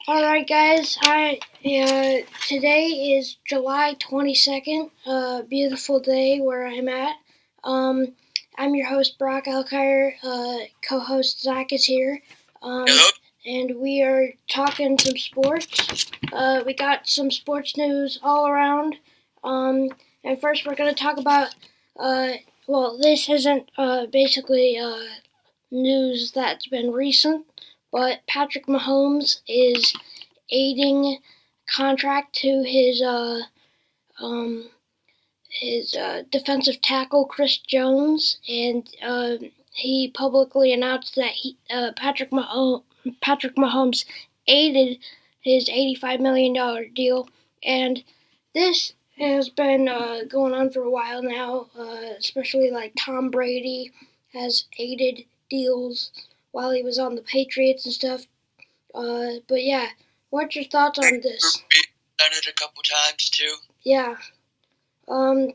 All right, guys. Today is July 22nd. Beautiful day where I'm at. Um, I'm your host Brock Alkire. Co-host Zach is here. Hello? And we are talking some sports. We got some sports news all around. And first, we're going to talk about. This isn't basically news that's been recent, but Patrick Mahomes is aiding contract to um, his defensive tackle Chris Jones, and he publicly announced that Patrick Mahomes aided his $85 million deal, and this has been going on for a while now. Especially like Tom Brady has aided deals while he was on the Patriots and stuff. But yeah, what's your thoughts on this? Done it a couple times too. Yeah. Um,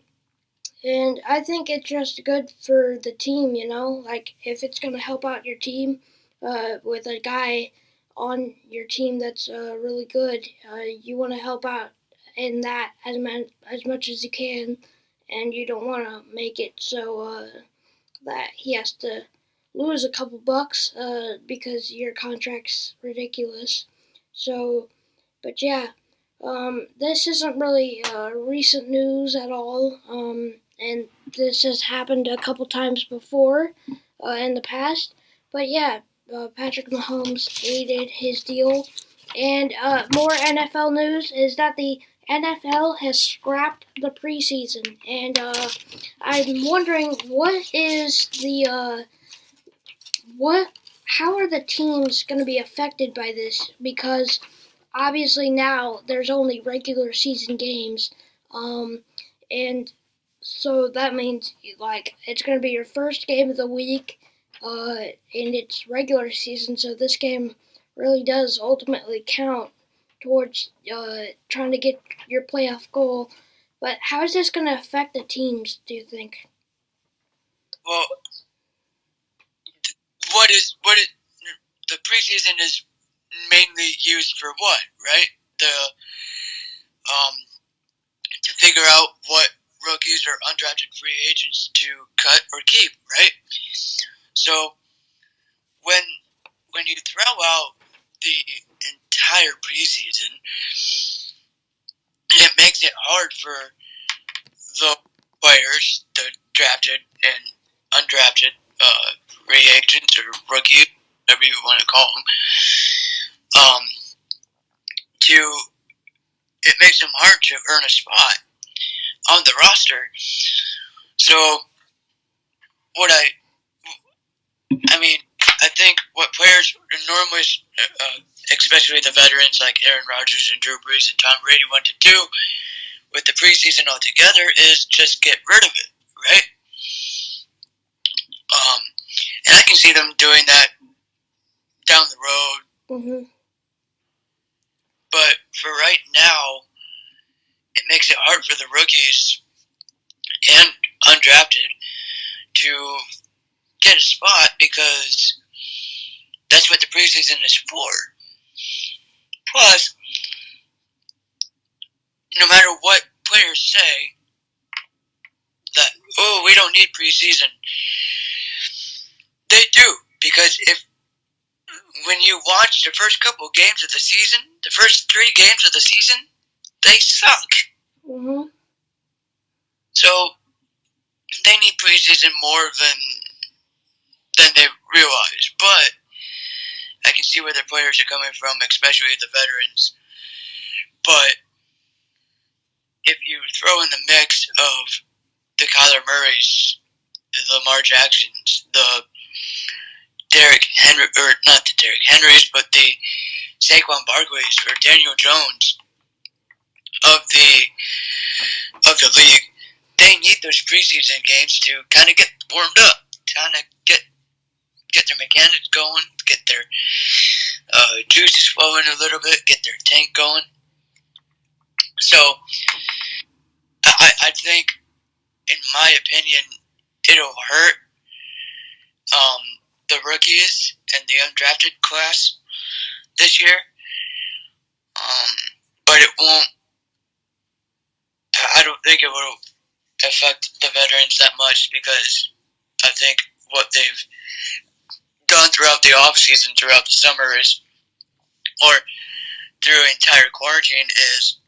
and I think it's just good for the team, like if it's going to help out your team with a guy on your team that's really good, you want to help out in that as much as you can, and you don't want to make it so that he has to lose a couple bucks because your contract's ridiculous. So, but yeah, this isn't really recent news at all, and this has happened a couple times before in the past. But yeah, Patrick Mahomes aided his deal. And more NFL news is that the NFL has scrapped the preseason, and I'm wondering what how are the teams going to be affected by this? Because obviously now there's only regular season games, and so that means like it's going to be your first game of the week, and it's regular season. So this game really does ultimately count towards trying to get your playoff goal. But how is this going to affect the teams? Do you think? Well, what is the preseason is mainly used for what, right? The to figure out what rookies or undrafted free agents to cut or keep, right? So when you throw out the entire preseason, it makes it hard for the players, the drafted and undrafted free agents or rookies, whatever you want to call them, to it makes them hard to earn a spot on the roster. So what I mean, I think what players normally, especially the veterans like Aaron Rodgers and Drew Brees and Tom Brady, want to do with the preseason altogether is just get rid of it, right? And I can see them doing that down the road. Mm-hmm. But for right now, it makes it hard for the rookies and undrafted to get a spot because that's what the preseason is for. Plus, no matter what players say, that, oh, we don't need preseason, they do. Because when you watch the first couple games of the season, the first 3 games of the season, they suck. Mm-hmm. So they need preseason more than they realize. But I can see where their players are coming from, especially the veterans. But if you throw in the mix of the Kyler Murrays, the Lamar Jacksons, the Derrick Henry, or not the Derrick Henrys, but the Saquon Barkleys or Daniel Jones of the league, they need those preseason games to kind of get warmed up, kind of get their mechanics going, get their juices flowing a little bit, get their tank going. So I think, in my opinion, it'll hurt the rookies and the undrafted class this year it won't. I don't think it will affect the veterans that much because I think what they've done throughout the off season, throughout the summer, or through entire quarantine, is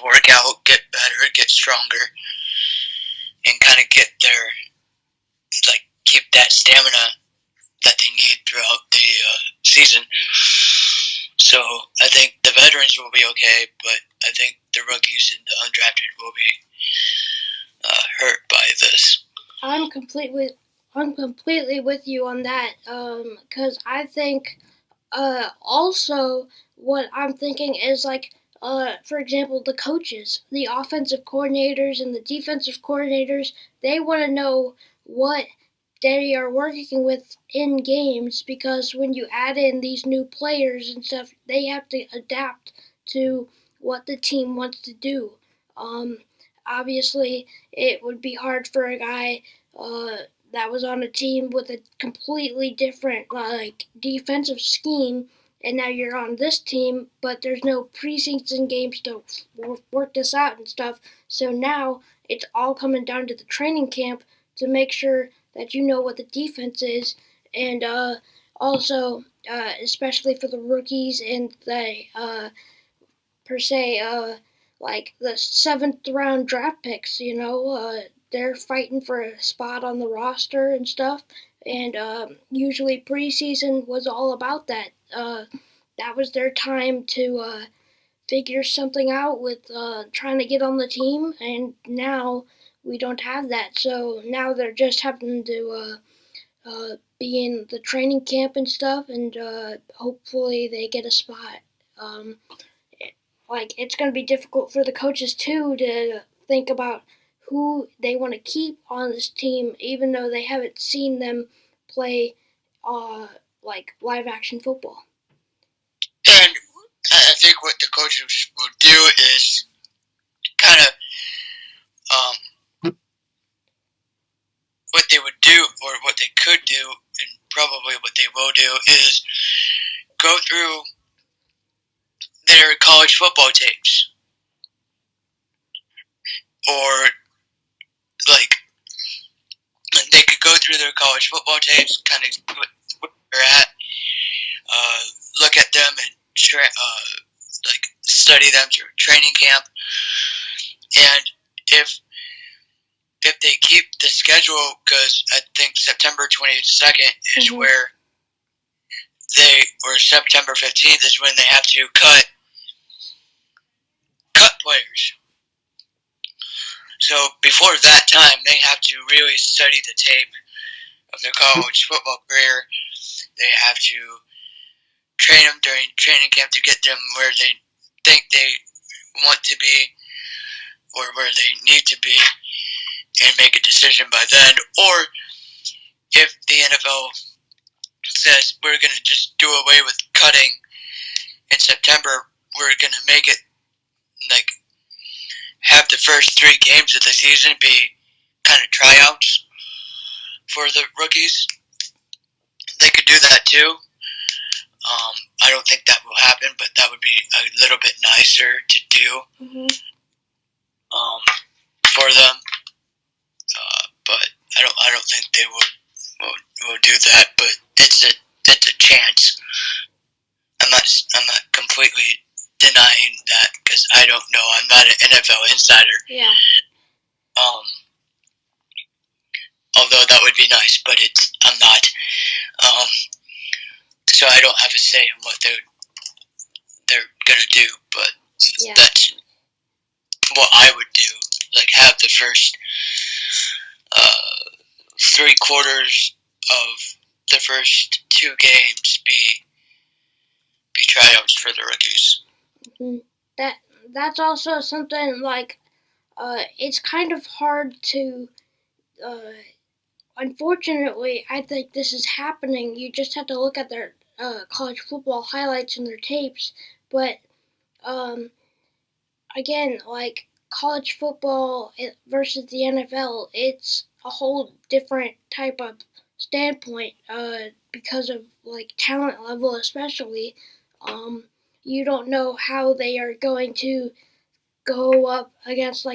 work out, get better, get stronger, and kind of get their keep that stamina that they need throughout the season. So I think the veterans will be okay, but I think the rookies and the undrafted will be hurt by this. I'm completely with you on that. Because I think also what I'm thinking is for example, the coaches, the offensive coordinators and the defensive coordinators, they want to know what they are working with in games, because when you add in these new players and stuff, they have to adapt to what the team wants to do. Um, Obviously, it would be hard for a guy that was on a team with a completely different defensive scheme, and now you're on this team, but there's no preseason games to work this out and stuff. So now it's all coming down to the training camp to make sure that you know what the defense is, and also especially for the rookies and the per se like the seventh round draft picks. They're fighting for a spot on the roster and stuff, and usually preseason was all about that. That was their time to figure something out with trying to get on the team, and now we don't have that. So now they're just having to be in the training camp and stuff, and hopefully they get a spot. Um, it's going to be difficult for the coaches too to think about who they want to keep on this team, even though they haven't seen them play live action football. And I think what the coaches will do is kind of what they would do, or what they could do, and probably what they will do, is go through their college football tapes, or they could go through their college football tapes, kind of where they're at, look at them, and study them through training camp. And if they keep the schedule, because I think September 22nd is where or September 15th is when they have to cut players. So before that time, they have to really study the tape of their college football career. They have to train them during training camp to get them where they think they want to be, or where they need to be, and make a decision by then. Or if the NFL says we're going to just do away with cutting in September, we're going to make it have the first 3 games of the season be kind of tryouts for the rookies. They could do that too. I don't think that will happen, but that would be a little bit nicer to do for them. But I don't think they will do that. But it's a chance. I'm not completely denying that, because I don't know. I'm not an NFL insider. Yeah. Although that would be nice, but I'm not. So I don't have a say in what they're gonna do. But that's what I would do. Have the first 3 quarters of the first 2 games be tryouts for the rookies. That's also something it's kind of hard to. Unfortunately, I think this is happening. You just have to look at their college football highlights and their tapes. But again, college football versus the NFL, it's a whole different type of standpoint because of talent level, especially. you don't know how they are going to go up against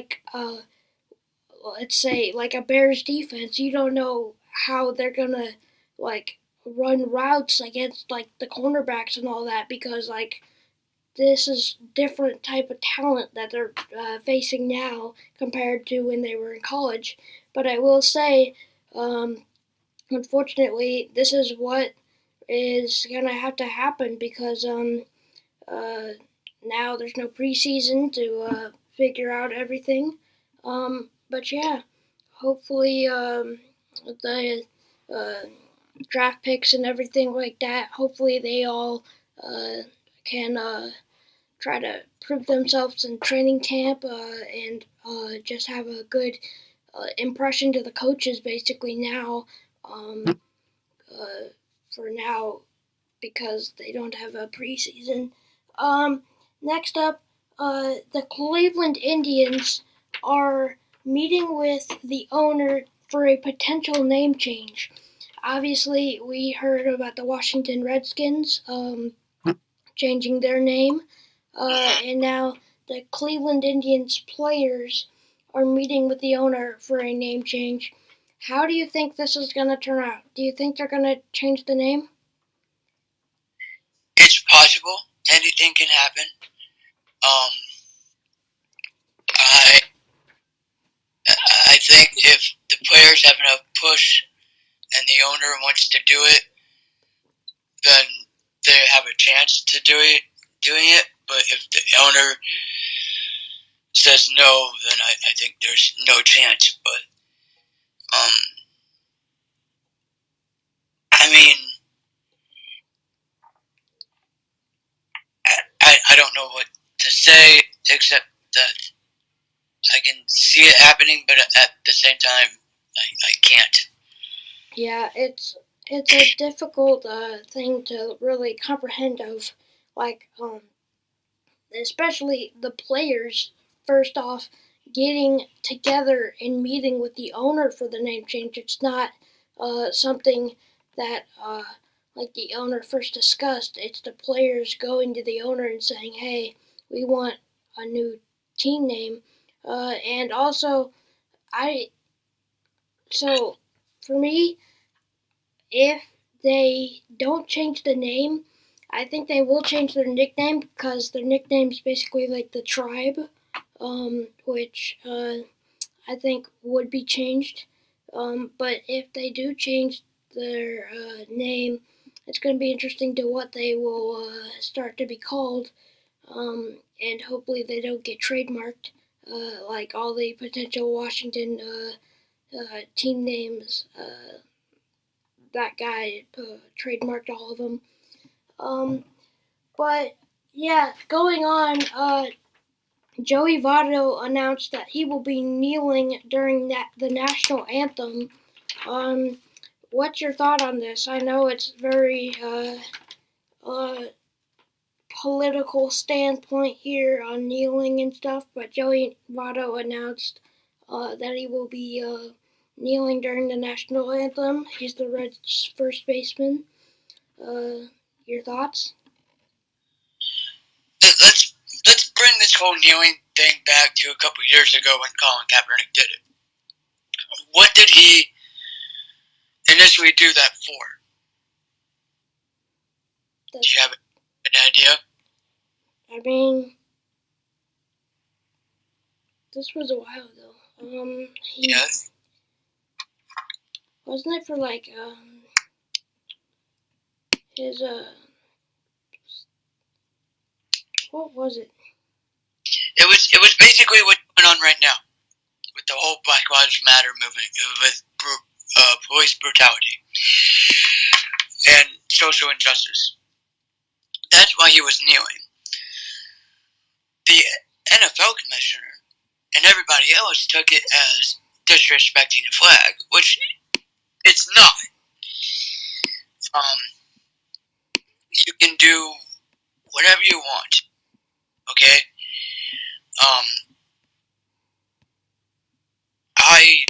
let's say like a Bears defense. You don't know how they're gonna like run routes against like the cornerbacks and all that because like this is different type of talent that they're facing now compared to when they were in college. But I will say, unfortunately, this is what is gonna have to happen because uh, now there's no preseason to figure out everything. But yeah, hopefully the uh, draft picks and everything like that. Hopefully they all can try to prove themselves in training camp and just have a good impression to the coaches basically now uh, for now because they don't have a preseason. Um, Next up, the Cleveland Indians are meeting with the owner for a potential name change. Obviously, we heard about the Washington Redskins changing their name, and now the Cleveland Indians players are meeting with the owner for a name change. How do you think this is going to turn out? Do you think they're going to change the name? It's possible. Anything can happen. Um, I I think if the players have enough push and the owner wants to do it, then they have a chance to doing it. But if the owner says no, then I think there's no chance. But I mean, I don't know what to say except that I can see it happening, but at the same time, I can't. Yeah, it's a difficult thing to really comprehend of like especially the players first off getting together and meeting with the owner for the name change. It's not something that like the owner first discussed. It's the players going to the owner and saying, "Hey, we want a new team name," and also I so for me if they don't change the name, I think they will change their nickname because their nickname is basically like the tribe, which I think would be changed. But if they do change their name, it's going to be interesting to what they will start to be called, and hopefully they don't get trademarked like all the potential Washington team names. That guy trademarked all of them. But yeah, going on, Joey Votto announced that he will be kneeling during the national anthem. Um, what's your thought on this? I know it's very uh, political standpoint here on kneeling and stuff, but Joey Votto announced that he will be kneeling during the national anthem. He's the Reds' first baseman. Your thoughts? Let's let's bring this whole kneeling thing back to a couple years ago when Colin Kaepernick did it. What did he initially do that for? Do you have an idea? I mean, this was a while ago. Yes. Wasn't it for like his what was it? It was basically what's going on right now with the whole Black Lives Matter movement with police brutality and social injustice. That's why he was kneeling. The NFL commissioner and everybody else took it as disrespecting the flag, which it's not. You can do whatever you want, okay? Um, I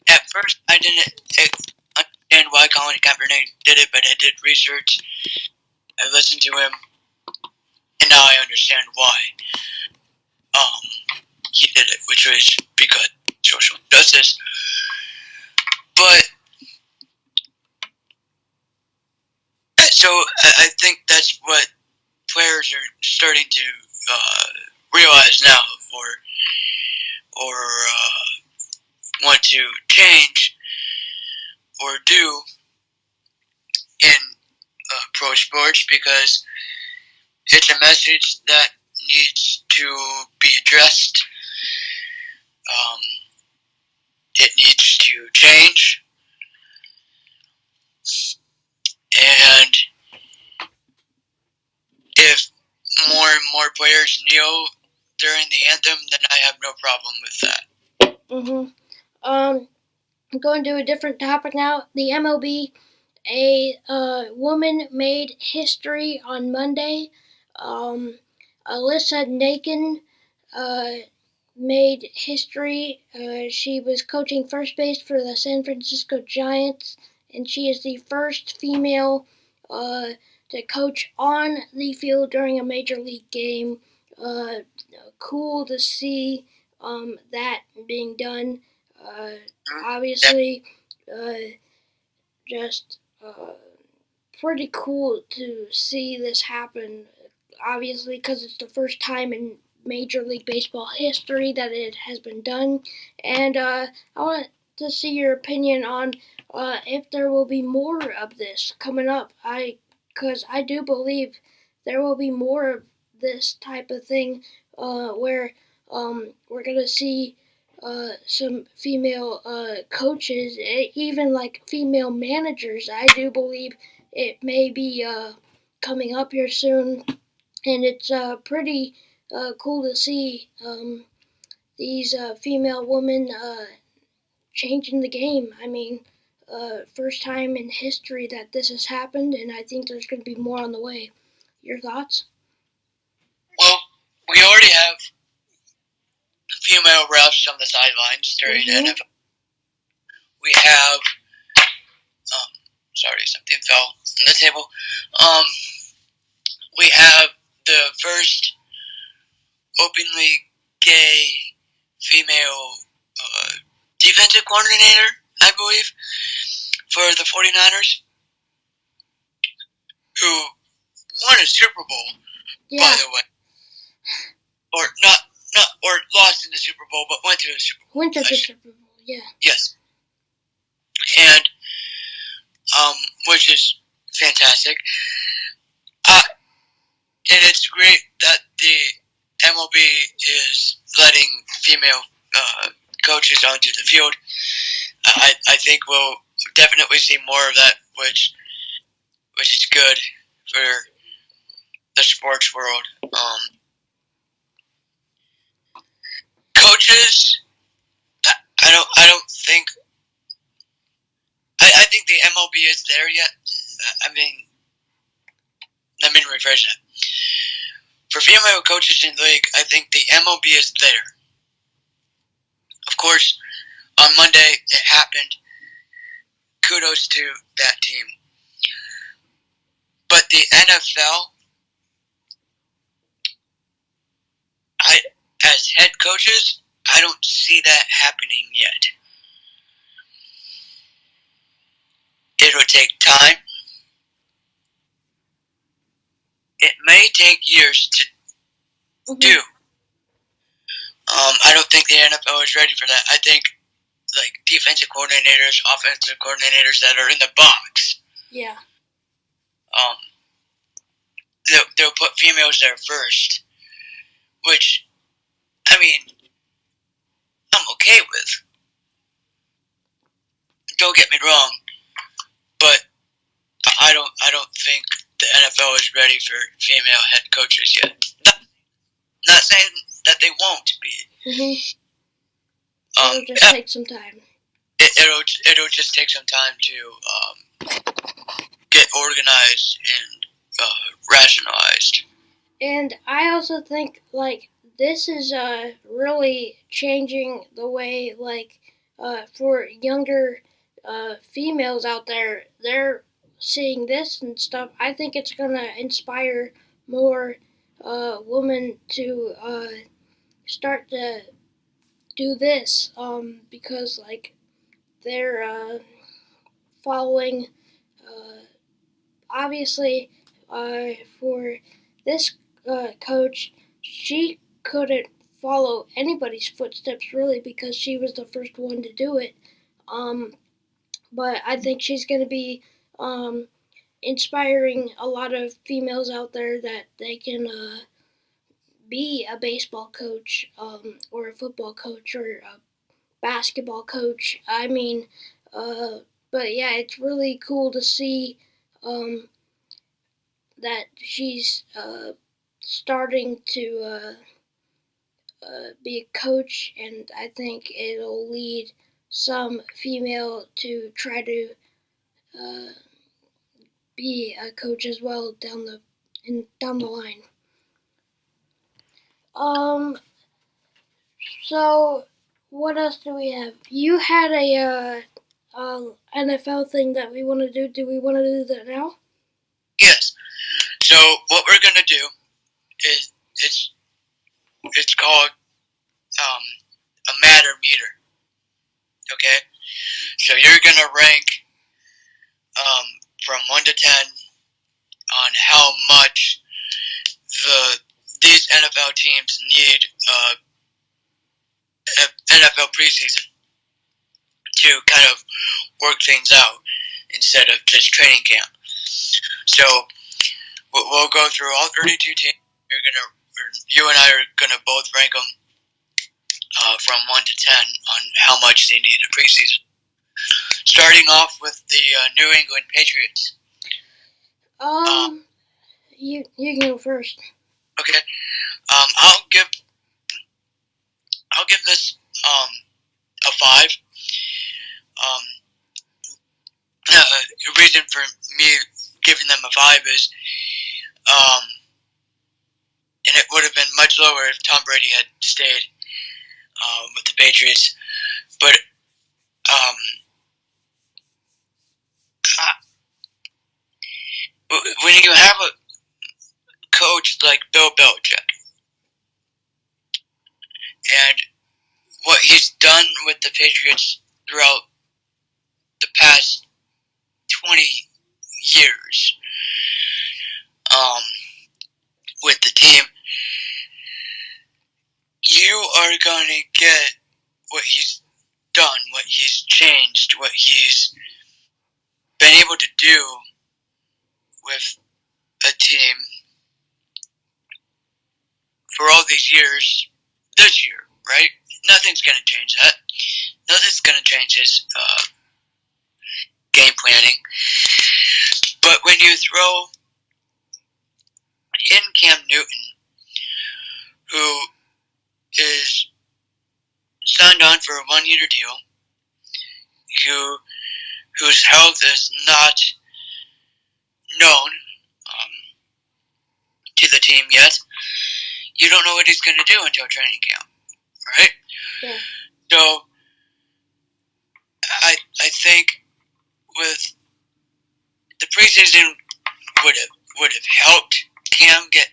at first I didn't understand why Colin Kaepernick did it, but I did research. I listened to him, understand why he did it, which was because social justice. But so I think that's what players are starting to realize now, or want to change or do in pro sports, because it's a message that needs to be addressed. It needs to change, and if more and more players kneel during the anthem, then I have no problem with that. Going to a different topic now. The MLB, a woman made history on Monday. Alyssa Nakin made history. She was coaching first base for the San Francisco Giants, and she is the first female to coach on the field during a major league game. Cool to see that being done. Obviously, just pretty cool to see this happen. Obviously, because it's the first time in Major League Baseball history that it has been done. And I want to see your opinion on if there will be more of this coming up. Because I do believe there will be more of this type of thing where we're going to see some female coaches, even like female managers. I do believe it may be coming up here soon, and it's pretty cool to see these female women changing the game. I mean, first time in history that this has happened, and I think there's going to be more on the way. Your thoughts? Well, we already have female refs on the sidelines during NFL. We have, sorry, something fell on the table. We have the first openly gay female defensive coordinator, I believe, for the 49ers, who won a Super Bowl, by the way. Or not, or lost in the Super Bowl, but went to the Super Bowl. Went to the Super Bowl, yeah. Yes. And, which is fantastic. And it's great that the MLB is letting female coaches onto the field. I think we'll definitely see more of that, which is good for the sports world. Coaches, I don't think. I think the MLB is there yet. I mean, let me rephrase that. For female coaches in the league, I think the MLB is there. Of course, on Monday it happened. Kudos to that team. But the NFL, as head coaches, I don't see that happening yet. It'll take time. It may take years to do. I don't think the NFL is ready for that. I think like defensive coordinators, offensive coordinators that are in the box. Yeah. They'll put females there first, which, I mean, I'm okay with. Don't get me wrong, but I don't think the NFL is ready for female head coaches yet. Not saying that they won't be. It'll just take some time. It'll just take some time to get organized and rationalized. And I also think like this is really changing the way like for younger females out there, they're seeing this and stuff. I think it's gonna inspire more woman to start to do this because like they're following obviously for this coach she couldn't follow anybody's footsteps really because she was the first one to do it but I think she's going to be inspiring a lot of females out there that they can be a baseball coach or a football coach or a basketball coach. I mean, but yeah, it's really cool to see that she's starting to be a coach, and I think it'll lead some female to try to uh, be a coach as well down the line. Um, so what else do we have? You had a NFL thing that we want to do. Do we want to do that now? Yes. So what we're gonna do is it's called a matter meter. Okay. So you're gonna rank from 1 to 10 on how much these NFL teams need NFL preseason to kind of work things out instead of just training camp. So we'll go through all 32 teams. You and I are gonna both rank them from 1 to 10 on how much they need a preseason. Starting off with the New England Patriots. You can go first. Okay. I'll give this a 5. The reason for me giving them a 5 is, and it would have been much lower if Tom Brady had stayed with the Patriots. But when you have a coach like Bill Belichick, and what he's done with the Patriots throughout the past 20 years with the team, you are going to get what he's done, what he's changed, what he's been able to do with a team for all these years this year, right? Nothing's going to change that. Nothing's going to change his game planning. But when you throw in Cam Newton, who is signed on for a 1-year deal, whose health is not known to the team yet, you don't know what he's going to do until training camp, right? Yeah. So I think with the preseason would have helped Cam get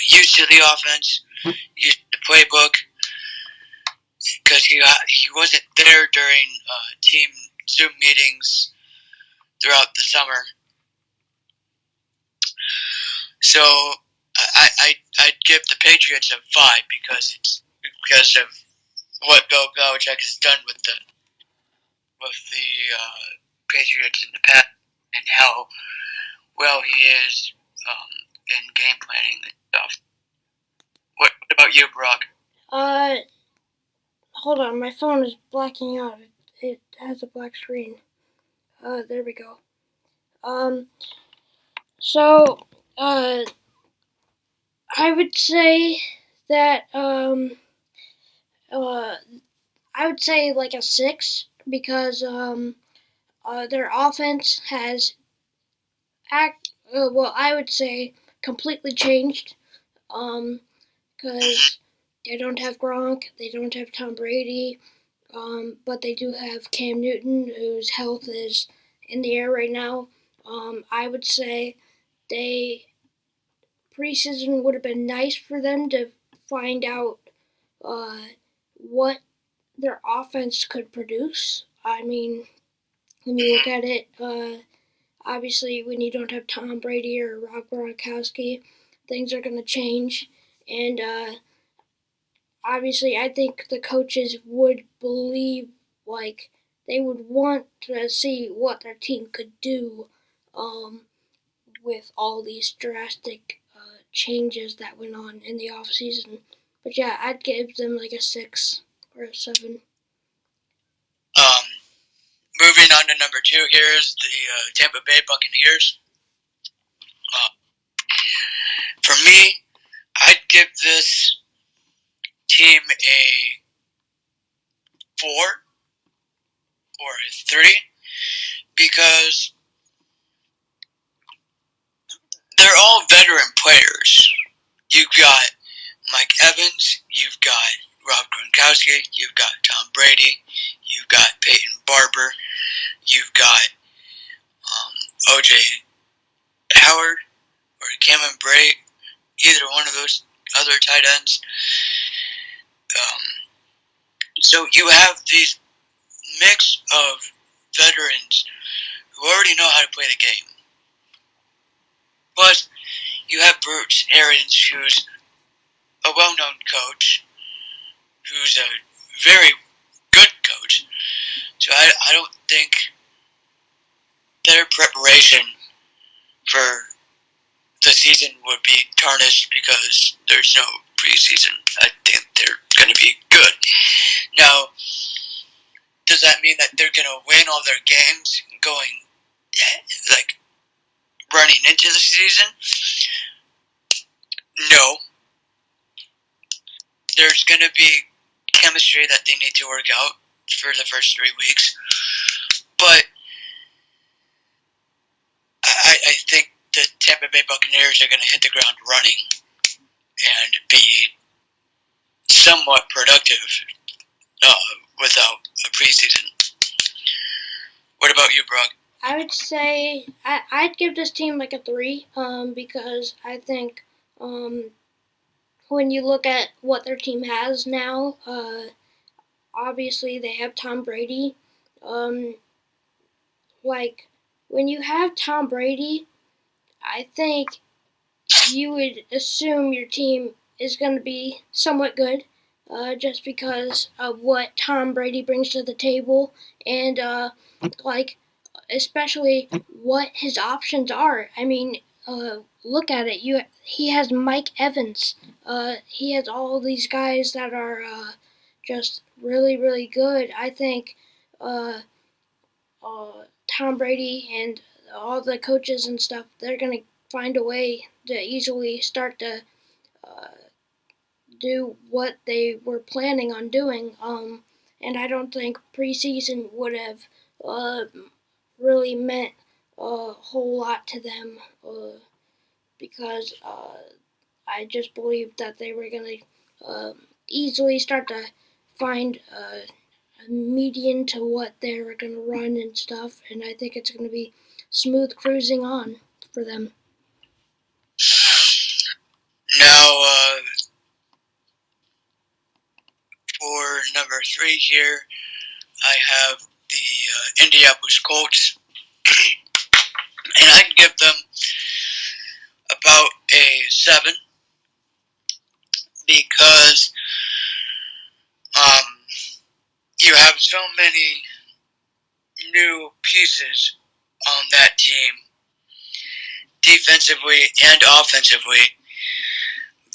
used to the offense, used to the playbook, because he wasn't there during team Zoom meetings throughout the summer. So I'd give the Patriots a 5 because of what Bill Belichick has done with the Patriots in the past and how well he is in game planning and stuff. What about you, Brock? Hold on, my phone is blacking out. It has a black screen. There we go. So, I would say that, I would say like a 6 because, their offense has I would say completely changed. Because they don't have Gronk, they don't have Tom Brady, but they do have Cam Newton, whose health is in the air right now. I would say preseason would have been nice for them to find out what their offense could produce. I mean, when you look at it, obviously when you don't have Tom Brady or Rob Gronkowski, things are going to change. And obviously, I think the coaches would believe, like, they would want to see what their team could do with all these drastic changes that went on in the off season. But yeah, I'd give them like a 6 or a 7. Moving on to number 2 here is the Tampa Bay Buccaneers. For me, I'd give this team a 4 or a 3 because they're all veteran players. You've got Mike Evans, you've got Rob Gronkowski, you've got Tom Brady, you've got Peyton Barber, you've got O.J. Howard or Cameron Brate, either one of those other tight ends. So you have these mix of veterans who already know how to play the game. Plus, you have Bruce Arians, who's a well-known coach, who's a very good coach. So I don't think their preparation for the season would be tarnished because there's no preseason. I think they're going to be good. Now, does that mean that they're going to win all their games going, like, running into the season? No. There's going to be chemistry that they need to work out for the first 3 weeks. But I think the Tampa Bay Buccaneers are going to hit the ground running and be somewhat productive without a preseason. What about you, Brock? I would say I'd give this team like a 3 because I think when you look at what their team has now, obviously they have Tom Brady. Like, when you have Tom Brady, I think you would assume your team is going to be somewhat good just because of what Tom Brady brings to the table and, like, especially what his options are. I mean, look at it. He has Mike Evans. He has all these guys that are just really, really good. I think Tom Brady and all the coaches and stuff, they're going to find a way to easily start to do what they were planning on doing. And I don't think preseason would have really meant a whole lot to them because I just believed that they were going to easily start to find a median to what they were going to run and stuff, and I think it's going to be smooth cruising on for them. Now, for number 3 here, I have the Indianapolis Colts, and I'd give them about a 7 because you have so many new pieces on that team, defensively and offensively,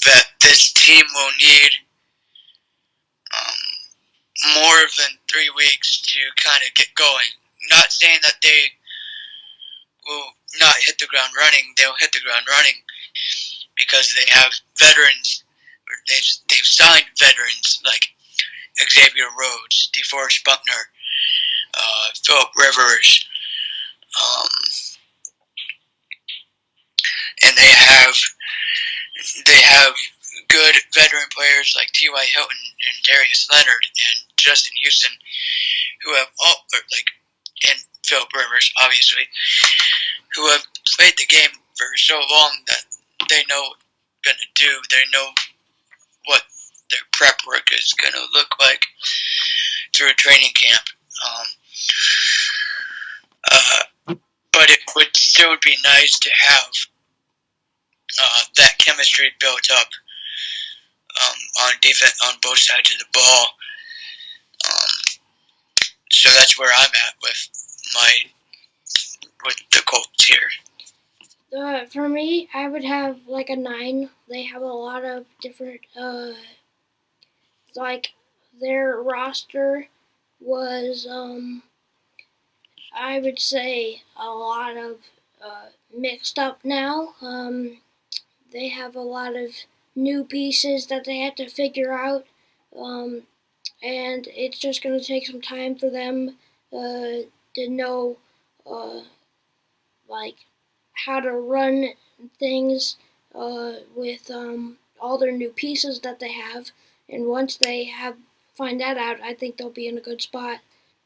that this team will need more than 3 weeks to kind of get going. Not saying that they will not hit the ground running. They'll hit the ground running because they have veterans. They've signed veterans like Xavier Rhodes, DeForest Buckner, Philip Rivers, and they have good veteran players like T.Y. Hilton and Darius Leonard and Justin Houston, who have and Philip Rivers, obviously, who have played the game for for so long that they know what they're going to do. They know what their prep work is going to look like through training camp. But it would still be nice to have that chemistry built up on defense on both sides of the ball. So that's where I'm at with the Colts here. For me, I would have like a 9. They have a lot of different, like their roster was, I would say a lot of mixed up now. They have a lot of new pieces that they have to figure out, and it's just going to take some time for them to know like how to run things with all their new pieces that they have. And once they find that out, I think they'll be in a good spot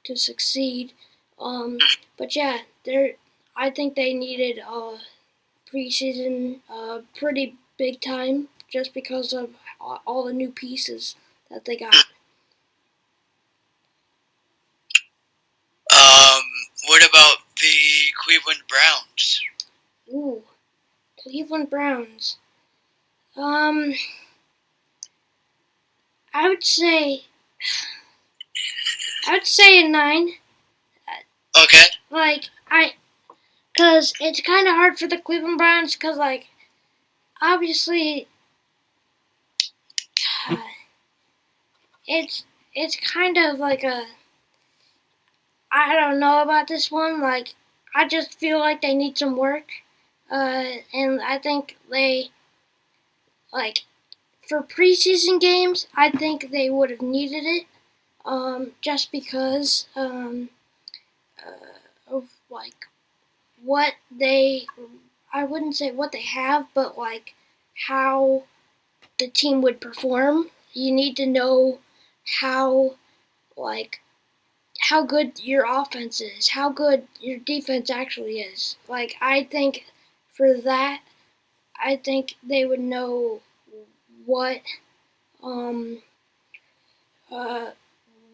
to succeed. But yeah, I think they needed preseason pretty big time just because of all the new pieces that they got. What about the Cleveland Browns? Ooh, Cleveland Browns. I would say a 9. Okay. Cause it's kind of hard for the Cleveland Browns, cause obviously, it's kind of like I don't know about this one. I just feel like they need some work, and I think they for preseason games. I think they would have needed it, just because of what they. I wouldn't say what they have, but how the team would perform. You need to know how how good your offense is, how good your defense actually is. I think for that, I think they would know what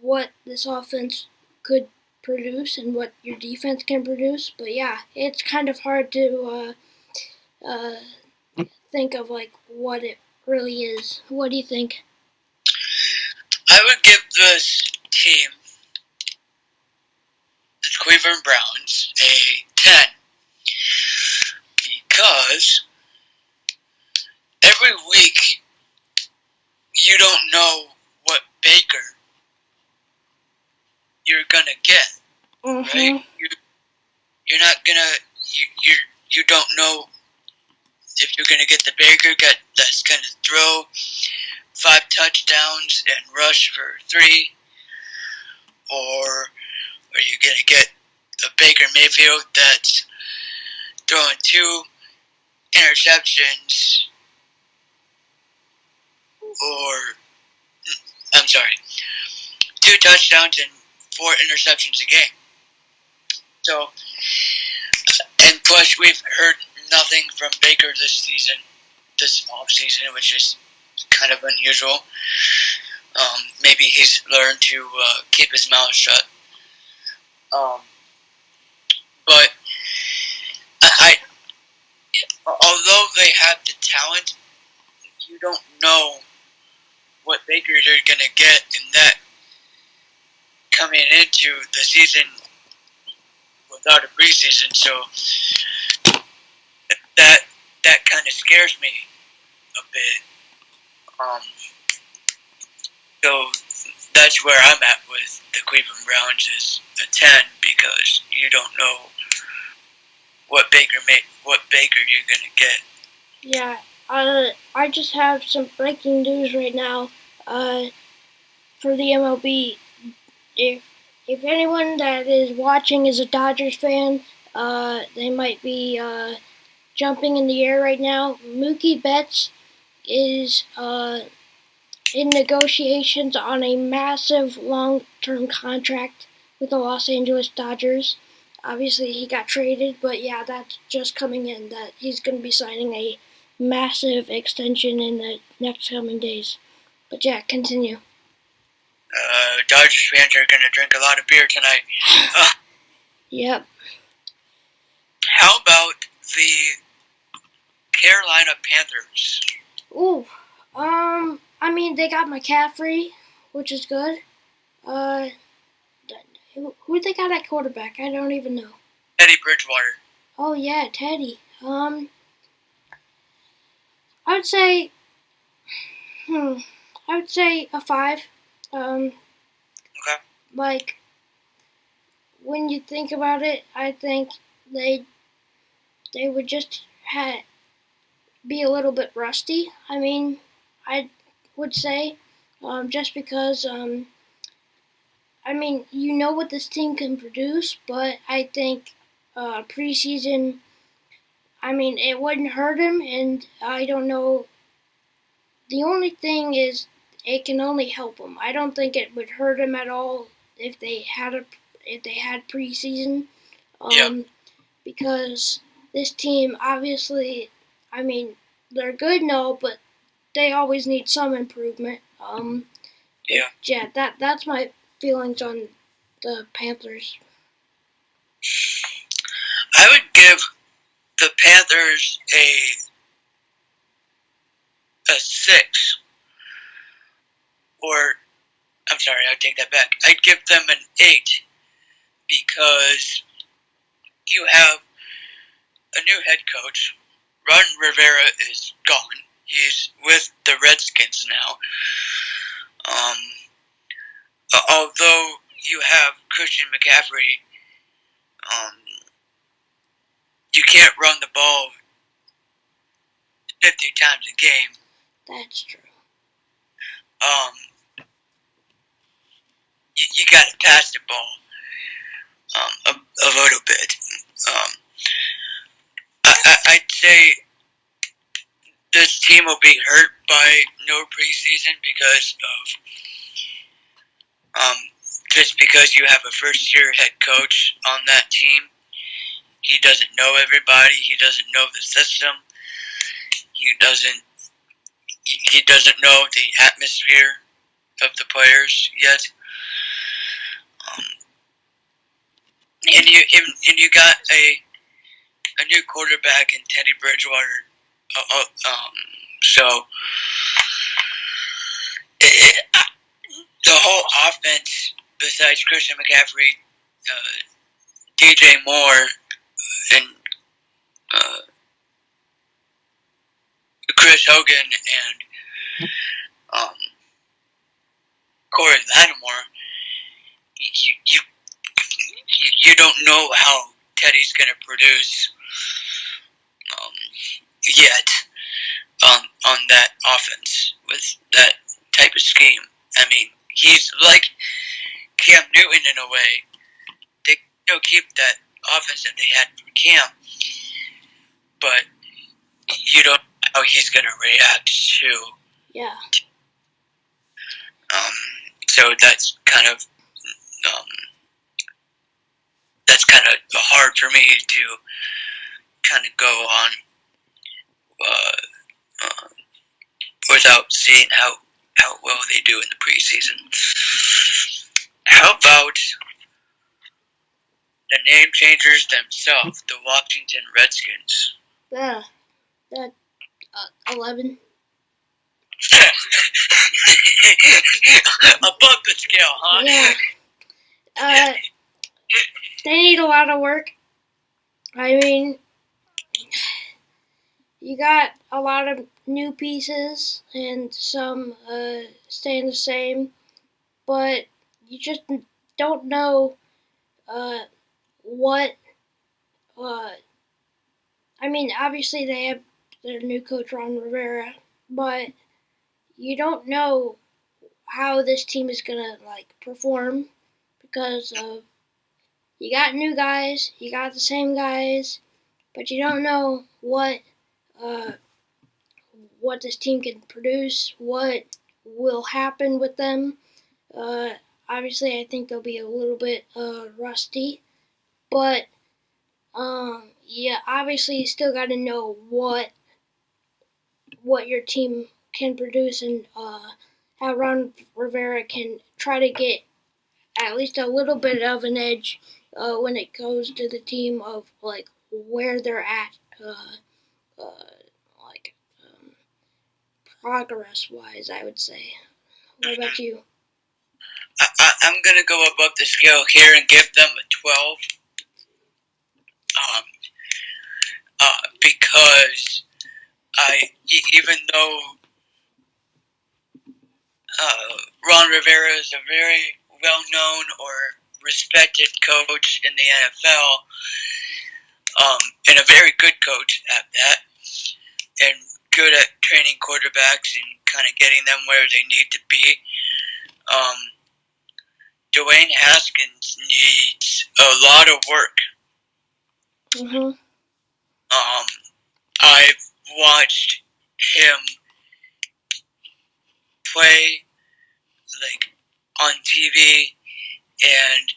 what this offense could produce and what your defense can produce. But yeah, it's kind of hard to think of what it really is. What do you think? I would give this team, the Cleveland Browns, a 10 because every week you don't know what Baker you're gonna get, right? You're not gonna you don't know if you're gonna get the Baker that's gonna throw 5 touchdowns and rush for 3, or are you gonna get a Baker Mayfield that's throwing 2 interceptions, or I'm sorry, 2 touchdowns and 4 interceptions a game. So, and plus we've heard nothing from Baker this off season, which is kind of unusual. Maybe he's learned to keep his mouth shut. But although they have the talent, you don't know what Baker they're going to get in that coming into the season without a preseason. So that kind of scares me a bit. So that's where I'm at with the Cleveland Browns, is a 10, because you don't know what Baker you're gonna get. Yeah, I just have some breaking news right now. For the MLB, if anyone that is watching is a Dodgers fan, they might be jumping in the air right now. Mookie Betts is in negotiations on a massive long-term contract with the Los Angeles Dodgers. obviously he got traded, but yeah, that's just coming in that he's going to be signing a massive extension in the next coming days. But yeah, continue. Dodgers fans are going to drink a lot of beer tonight. Yep. How about the Carolina Panthers? Ooh. I mean, they got McCaffrey, which is good. Who they got at quarterback? I don't even know. Teddy Bridgewater. Oh yeah, Teddy. I would say, I would say a 5. Okay. Like when you think about it, I think they would just be a little bit rusty. I mean, I would say, just because I mean, you know what this team can produce, but I think preseason, I mean, it wouldn't hurt him, and I don't know. The only thing is, it can only help him. I don't think it would hurt him at all if they had preseason, because this team obviously, I mean, they're good and all, but they always need some improvement. Yeah, that's my feelings on the Panthers. I would give the Panthers a 6. Or, I'm sorry, I take that back. I'd give them an 8 because you have a new head coach. Ron Rivera is gone. He's with the Redskins now. Although you have Christian McCaffrey, you can't run the ball 50 times a game. That's true. You got to pass the ball a little bit. I'd say this team will be hurt by no preseason because of just because you have a first-year head coach on that team. He doesn't know everybody. He doesn't know the system. He doesn't know the atmosphere of the players yet. And you got a new quarterback in Teddy Bridgewater. So the whole offense, besides Christian McCaffrey, DJ Moore, and Chris Hogan, and Corey Lattimore, you don't know how Teddy's going to produce yet on that offense with that type of scheme. I mean, he's like Cam Newton in a way. They still keep that offense that they had from Cam, but you don't know how he's going to react to. Yeah. So that's kind of hard for me to kind of go on without seeing how well they do in the preseason. How about the name changers themselves, the Washington Redskins? Yeah. That 11. Above the scale, huh? Yeah. They need a lot of work. I mean, you got a lot of new pieces and some staying the same, but you just don't know what. I mean, obviously they have their new coach Ron Rivera, but you don't know how this team is gonna perform because you got new guys, you got the same guys, but you don't know what this team can produce, what will happen with them. Obviously, I think they'll be a little bit rusty, but Yeah, obviously you still got to know what your team can produce, and how Ron Rivera can try to get at least a little bit of an edge when it goes to the team of like where they're at, like progress wise. I would say. What about you? I'm gonna go above the scale here and give them a 12. Um, because even though Ron Rivera is a very well-known or respected coach in the NFL, and a very good coach at that, and good at training quarterbacks and kind of getting them where they need to be. Dwayne Haskins needs a lot of work. Mm-hmm. I've watched him play like on TV, and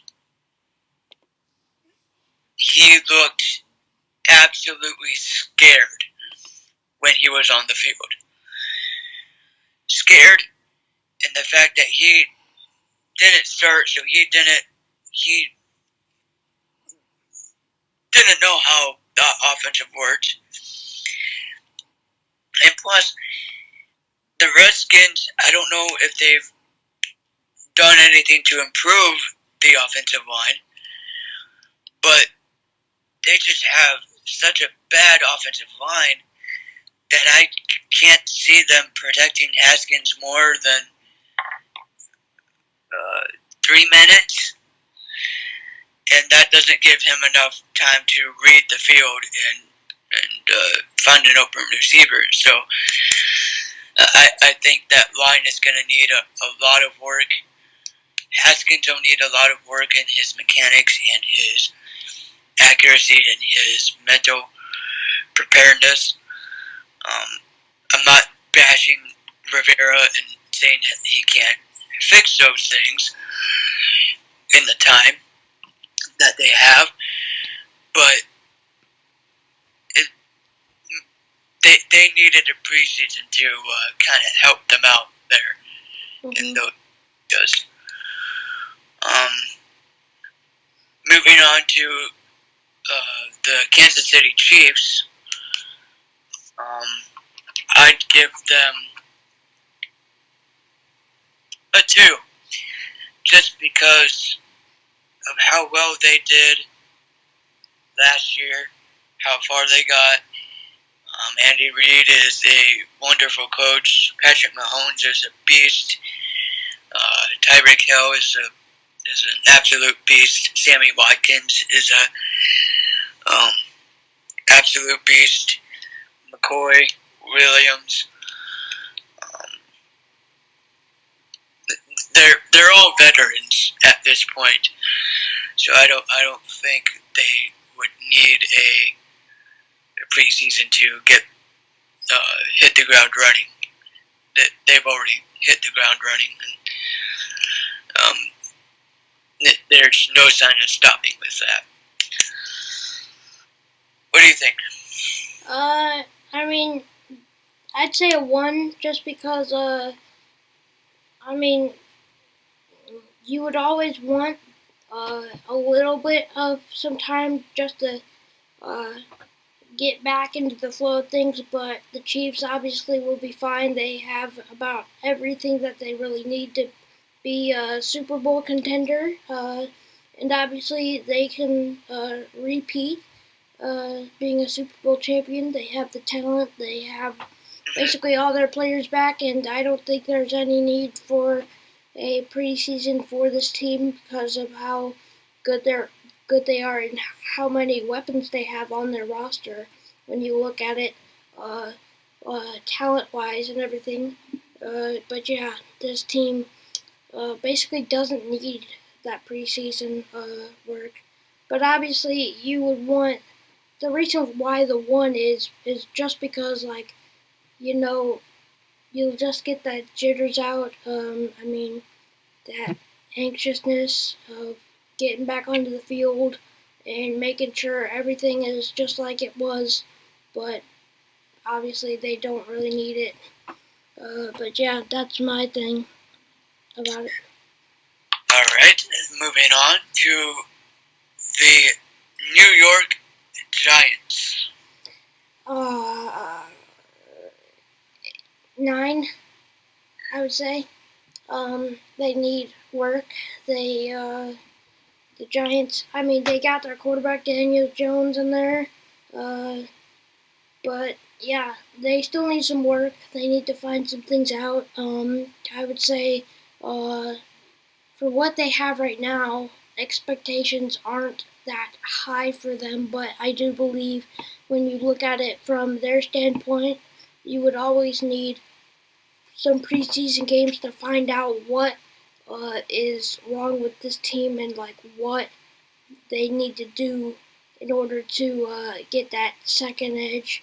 he looked absolutely scared when he was on the field. Scared, and the fact that he didn't start, so he didn't know how the offensive worked. And plus, the Redskins, I don't know if they've done anything to improve the offensive line, but they just have such a bad offensive line that I can't see them protecting Haskins more than 3 minutes, and that doesn't give him enough time to read the field and find an open receiver. So I think that line is going to need a lot of work. Haskins will need a lot of work in his mechanics and his accuracy and his mental preparedness. I'm not bashing Rivera and saying that he can't fix those things in the time that they have, but they needed a preseason to kind of help them out there in those areas. Moving on to the Kansas City Chiefs, I'd give them a 2, just because of how well they did last year, how far they got. Andy Reid is a wonderful coach. Patrick Mahomes is a beast. Tyreek Hill is an absolute beast. Sammy Watkins is a absolute beast. McCoy, Williams, they're all veterans at this point, so I don't think they would need a preseason to get hit the ground running. They've already hit the ground running, and there's no sign of stopping with that. What do you think? I mean, I'd say a 1, just because I mean, you would always want a little bit of some time just to uh, get back into the flow of things, but the Chiefs obviously will be fine. They have about everything that they really need to be a Super Bowl contender, and obviously they can repeat being a Super Bowl champion. They have the talent, they have basically all their players back, and I don't think there's any need for a preseason for this team because of how good they are and how many weapons they have on their roster. When you look at it, talent wise and everything, but yeah, this team basically doesn't need that preseason work. But obviously, you would want the reason why the 1 is just because you know you'll just get that jitters out. I mean, that anxiousness of getting back onto the field. and making sure everything is just like it was, but obviously they don't really need it. But yeah, that's my thing about it. Alright, moving on to the New York Giants. 9, I would say. They need work. The Giants, I mean, they got their quarterback Daniel Jones in there, but yeah, they still need some work. They need to find some things out. I would say, for what they have right now, expectations aren't that high for them, but I do believe when you look at it from their standpoint, you would always need some preseason games to find out what is wrong with this team and like what they need to do in order to get that second edge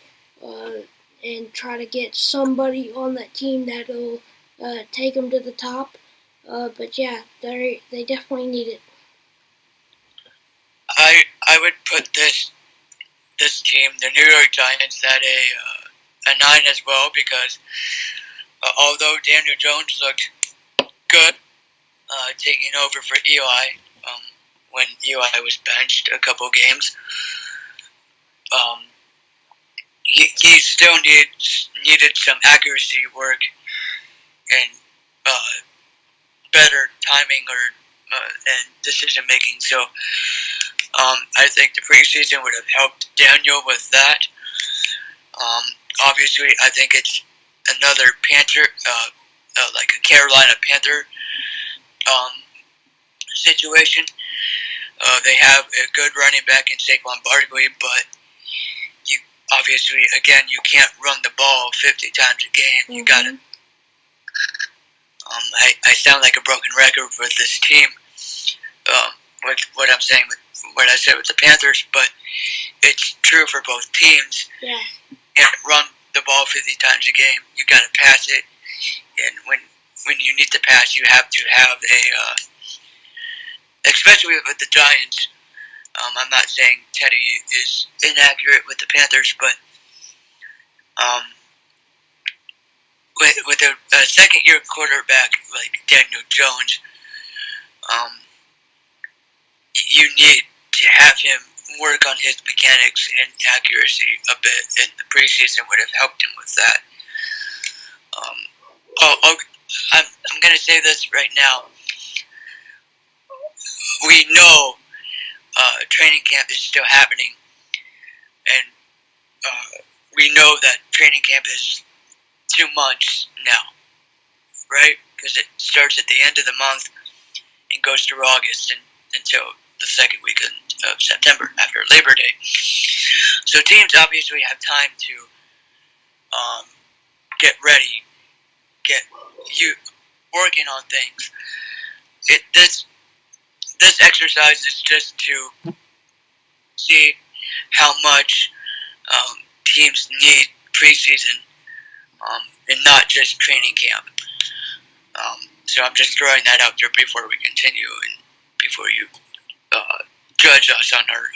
and try to get somebody on that team that'll take them to the top. But yeah, they definitely need it. I would put this team, the New York Giants, at a 9 as well, because although Daniel Jones looked good taking over for Eli when Eli was benched a couple games, he still needed some accuracy work and better timing and decision making. So I think the preseason would have helped Daniel with that. Obviously, I think it's another Panther, like a Carolina Panther situation. They have a good running back in Saquon Barkley, but you obviously, again, you can't run the ball 50 times a game. You gotta. I sound like a broken record with this team. With what I'm saying, with what I said with the Panthers, but it's true for both teams. Yeah. You can't run the ball 50 times a game. You gotta pass it, and when you need to pass, you have to have especially with the Giants. I'm not saying Teddy is inaccurate with the Panthers, but with a second-year quarterback like Daniel Jones, you need to have him work on his mechanics and accuracy a bit, and the preseason would have helped him with that. I'm going to say this right now. We know training camp is still happening, and we know that training camp is 2 months now, right? Because it starts at the end of the month and goes through August and until the second weekend of September after Labor Day. So teams obviously have time to get ready, get you working on things. This exercise is just to see how much teams need preseason and not just training camp. So I'm just throwing that out there before we continue and before you judge us on our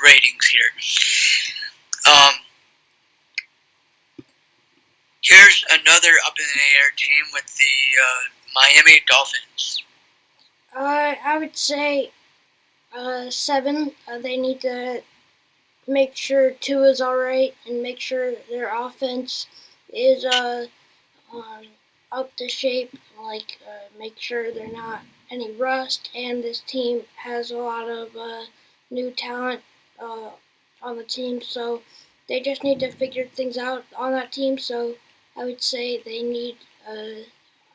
ratings here. Here's another up in the air team with the Miami Dolphins. I would say 7. They need to make sure Tua is alright and make sure their offense is up to shape. Like make sure they're not any rust, and this team has a lot of new talent on the team, so they just need to figure things out on that team. So I would say they need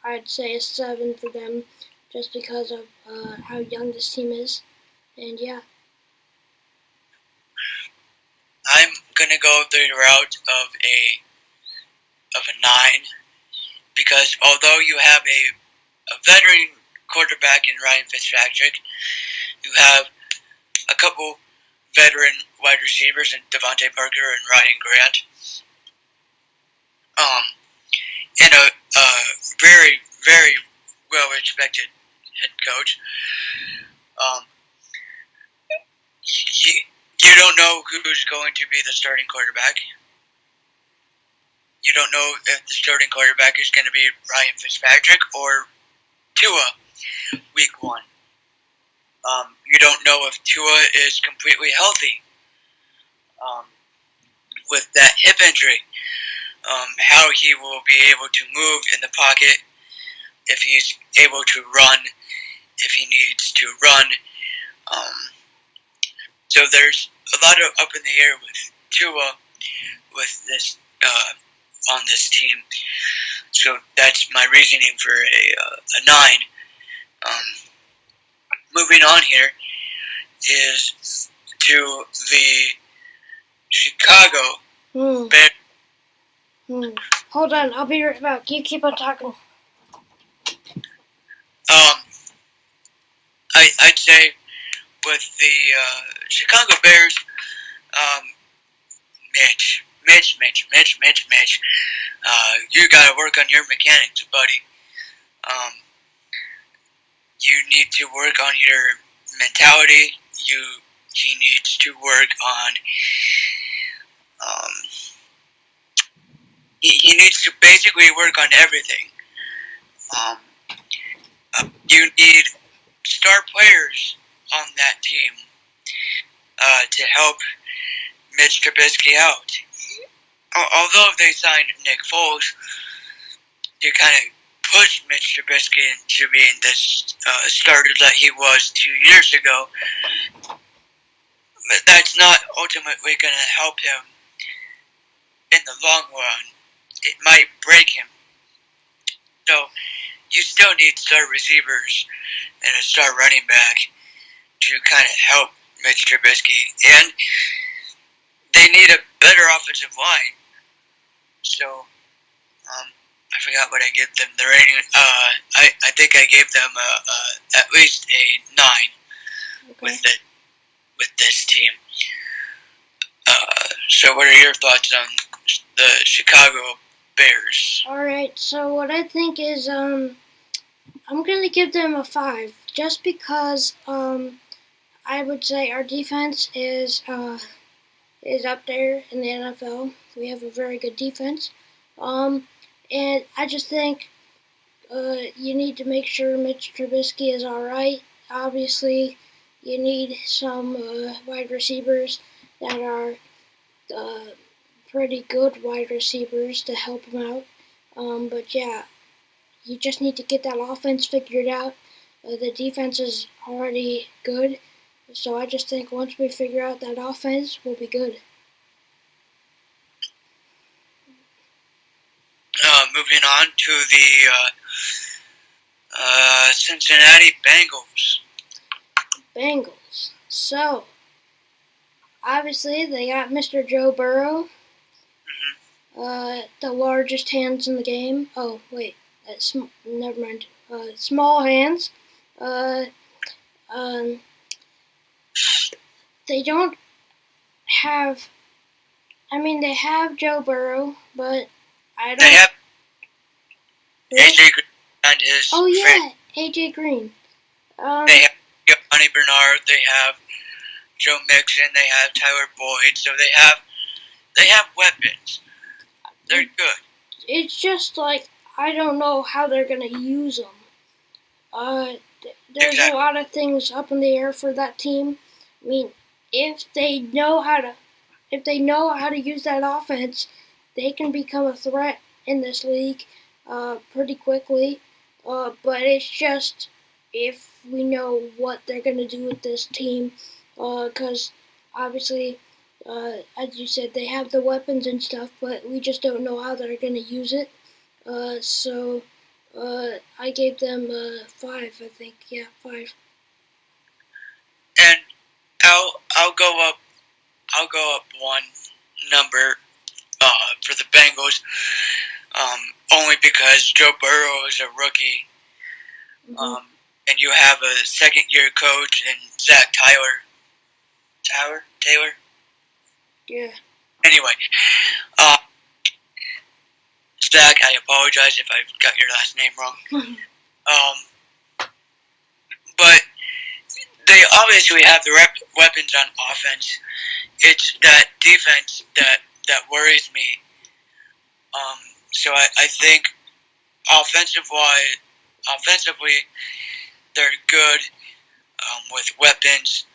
I'd say a 7 for them, just because of how young this team is, and yeah. I'm gonna go the route of a 9 because although you have a veteran quarterback in Ryan Fitzpatrick, you have a couple veteran wide receivers in Devontae Parker and Ryan Grant, and a very, very well respected head coach. don't know who's going to be the starting quarterback. You don't know if the starting quarterback is going to be Ryan Fitzpatrick or Tua week 1. You don't know if Tua is completely healthy with that hip injury. How he will be able to move in the pocket, if he's able to run, if he needs to run. So there's a lot of up in the air with Tua with this on this team. So that's my reasoning for a 9. Moving on here is to the Chicago Bears. Hold on, I'll be right back. You keep on talking. I'd say with the Chicago Bears, Mitch, you gotta work on your mechanics, buddy. You need to work on your mentality. He needs to work on. He needs to basically work on everything. You need star players on that team to help Mitch Trubisky out. Although they signed Nick Foles to kind of push Mitch Trubisky into being this starter that he was 2 years ago, but that's not ultimately going to help him in the long run. It might break him. So you still need star receivers and a star running back to kind of help Mitch Trubisky, and they need a better offensive line. So I forgot what I gave them the rating. I think I gave them at least a 9 with this team. So what are your thoughts on the Chicago Bears? Alright, so what I think is I'm gonna give them a 5, just because I would say our defense is up there in the NFL. We have a very good defense. And I just think you need to make sure Mitch Trubisky is alright. Obviously, you need some wide receivers that are pretty good wide receivers to help him out. But yeah, you just need to get that offense figured out. The defense is already good. So I just think once we figure out that offense, we'll be good. Moving on to the Cincinnati Bengals. Bengals. So, obviously, they got Mr. Joe Burrow. The largest hands in the game. Oh, wait. Never mind. Small hands. They don't have. I mean, they have Joe Burrow, but I don't. They have AJ Green and his. Oh yeah, AJ Green. They have Johnny Bernard. They have Joe Mixon. They have Tyler Boyd. So they have weapons. They're good. It's just like I don't know how they're gonna use them. There's a lot of things up in the air for that team. I mean, if they know how to use that offense, they can become a threat in this league pretty quickly. But it's just if we know what they're going to do with this team, because obviously, as you said, they have the weapons and stuff, but we just don't know how they're going to use it. So I gave them 5, I think. Yeah, 5. And I'll go up 1 number for the Bengals, only because Joe Burrow is a rookie, and you have a second-year coach in Zach Taylor. Yeah. Anyway, Zach, I apologize if I got your last name wrong. But they obviously have the weapons on offense. it's that defense that worries me. So I think offensively, they're good with weapons.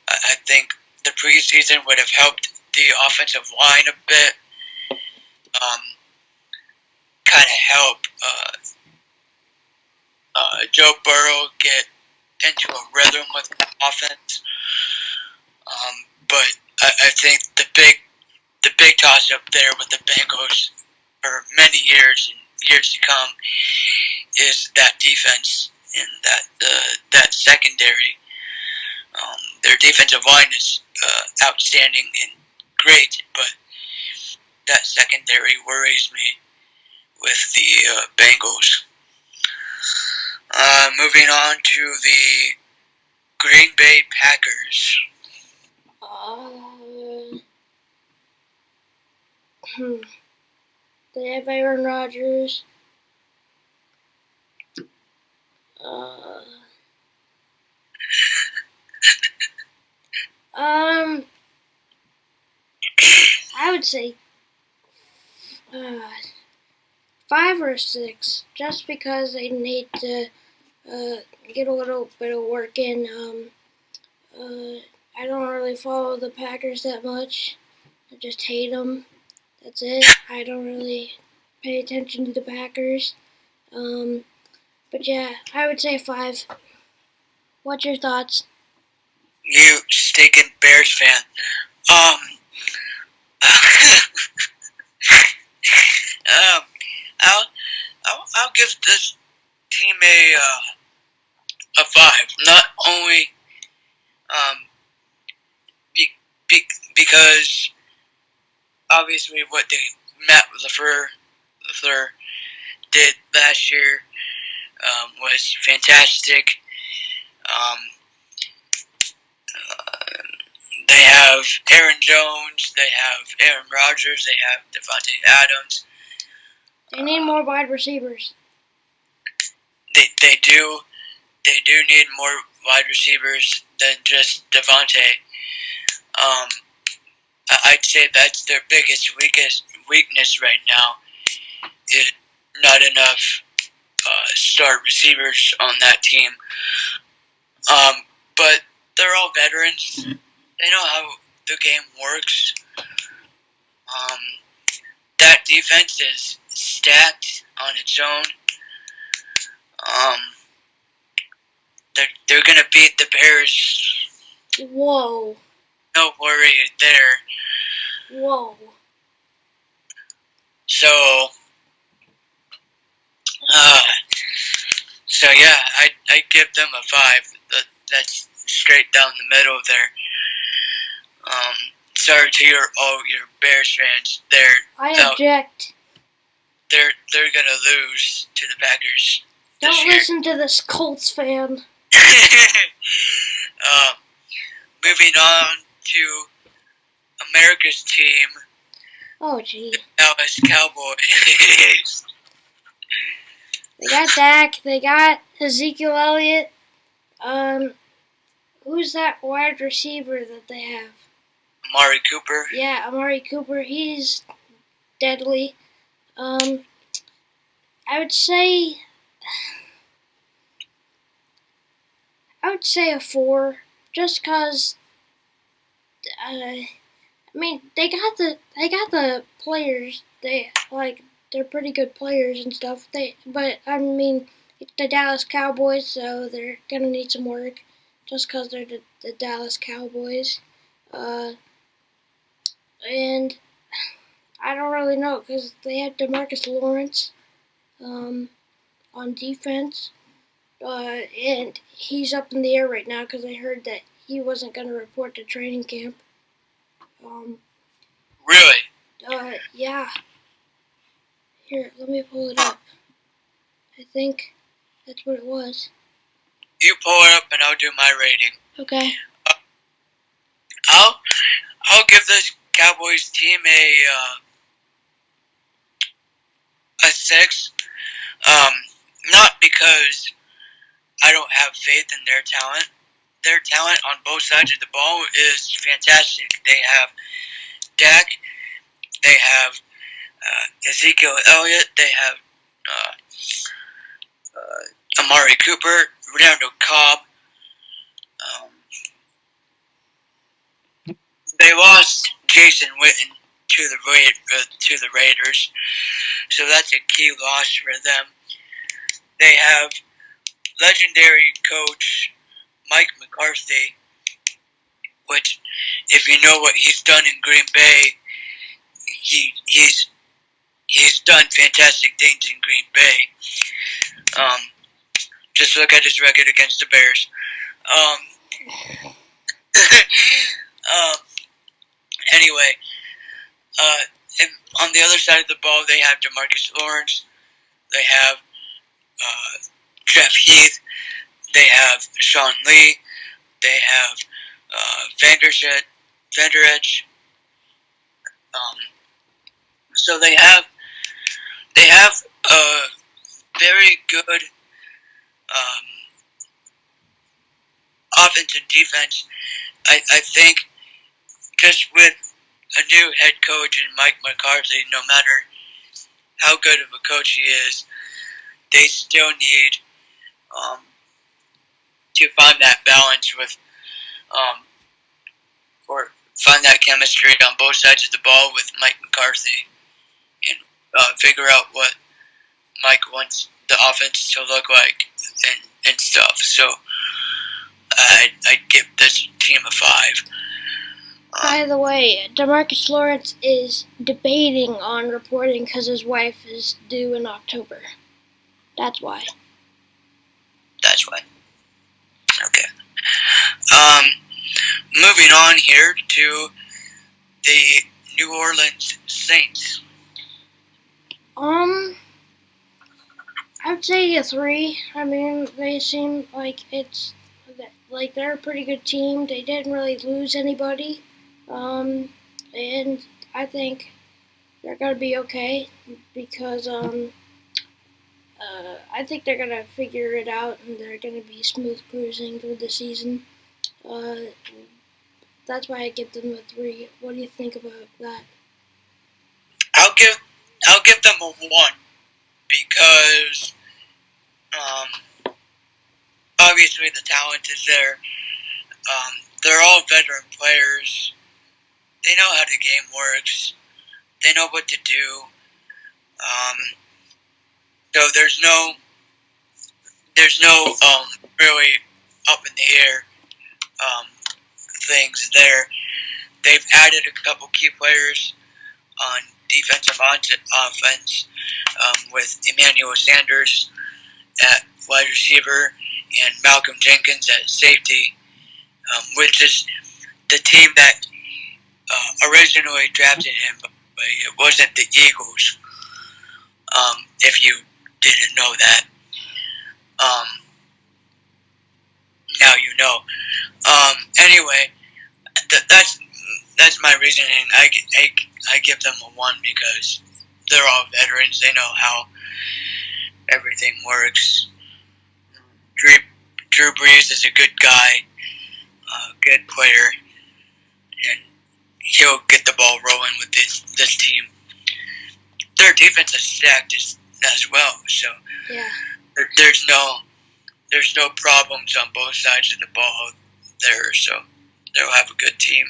I think the preseason would have helped the offensive line a bit. Kind of help Joe Burrow get into a rhythm with the offense. But I think the big toss up there with the Bengals for many years and years to come is that defense and that secondary. Their defensive line is outstanding and great, but that secondary worries me with the Bengals. Moving on to the Green Bay Packers. They have Aaron Rodgers. I would say 5 or 6, just because they need to get a little bit of work in. I don't really follow the Packers that much. I just hate them. That's it. I don't really pay attention to the Packers. But yeah, I would say 5. What's your thoughts? You stinking Bears fan. I'll give this team a 5. Not only because obviously what Matt LaFleur did last year was fantastic. They have Aaron Jones, they have Aaron Rodgers, they have Devontae Adams. They need more wide receivers. They do need more wide receivers than just Devontae. I'd say that's their biggest weakness right now. Is not enough star receivers on that team. But they're all veterans. They know how the game works. That defense is stacked on its own. They're gonna beat the Bears. Whoa. No worry there. Whoa. So yeah, I give them a 5. That's straight down the middle there. Sorry to all your Bears fans. I object. They're gonna lose to the Packers. Don't listen to this Colts fan. Moving on to America's team. Oh gee. The Dallas Cowboys. They got Dak. They got Ezekiel Elliott. Who's that wide receiver that they have? Amari Cooper. Yeah, Amari Cooper. He's deadly. I would say a 4, just cause. I mean, they got the players. They're pretty good players and stuff. But I mean, it's the Dallas Cowboys, so they're gonna need some work, just cause they're the Dallas Cowboys. And I don't really know, because they have DeMarcus Lawrence on defense. And he's up in the air right now because I heard that he wasn't going to report to training camp. Really? Yeah. Here, let me pull it up. I think that's what it was. You pull it up and I'll do my rating. Okay. I'll give this Cowboys team a 6. Not because I don't have faith in their talent, their talent on both sides of the ball is fantastic. They have Dak, they have Ezekiel Elliott, they have Amari Cooper, Ronaldo Cobb. They lost Jason Witten to the Raiders, so that's a key loss for them. They have legendary coach Mike McCarthy, which, if you know what he's done in Green Bay, he's done fantastic things in Green Bay. Just look at his record against the Bears. Anyway, on the other side of the ball, they have DeMarcus Lawrence. They have Jeff Heath. They have Sean Lee. They have Vander Edge. So they have a very good offense and defense. I think just with a new head coach and Mike McCarthy, no matter how good of a coach he is, they still need to find that balance with or find that chemistry on both sides of the ball with Mike McCarthy and figure out what Mike wants the offense to look like and stuff. So I'd give this team a 5. By the way, DeMarcus Lawrence is debating on reporting because his wife is due in October. That's why. That's why. Okay. Moving on here to the New Orleans Saints. I would say a 3. I mean, they seem like they're a pretty good team. They didn't really lose anybody. And I think they're gonna be okay because I think they're gonna figure it out and they're gonna be smooth cruising through the season. That's why I give them a 3. What do you think about that? I'll give them a 1 because obviously the talent is there. They're all veteran players. They know how the game works. They know what to do. So there's no really up in the air things there. They've added a couple key players on defensive offense with Emmanuel Sanders at wide receiver and Malcolm Jenkins at safety, which is the team that originally drafted him, but it wasn't the Eagles. If you didn't know that, now you know. Anyway, that's my reasoning. I give them a 1 because they're all veterans. They know how everything works. Drew Brees is a good guy, good player, and he'll get the ball rolling with this team. Their defense is stacked as well, so yeah. There's no problems on both sides of the ball there, so they'll have a good team.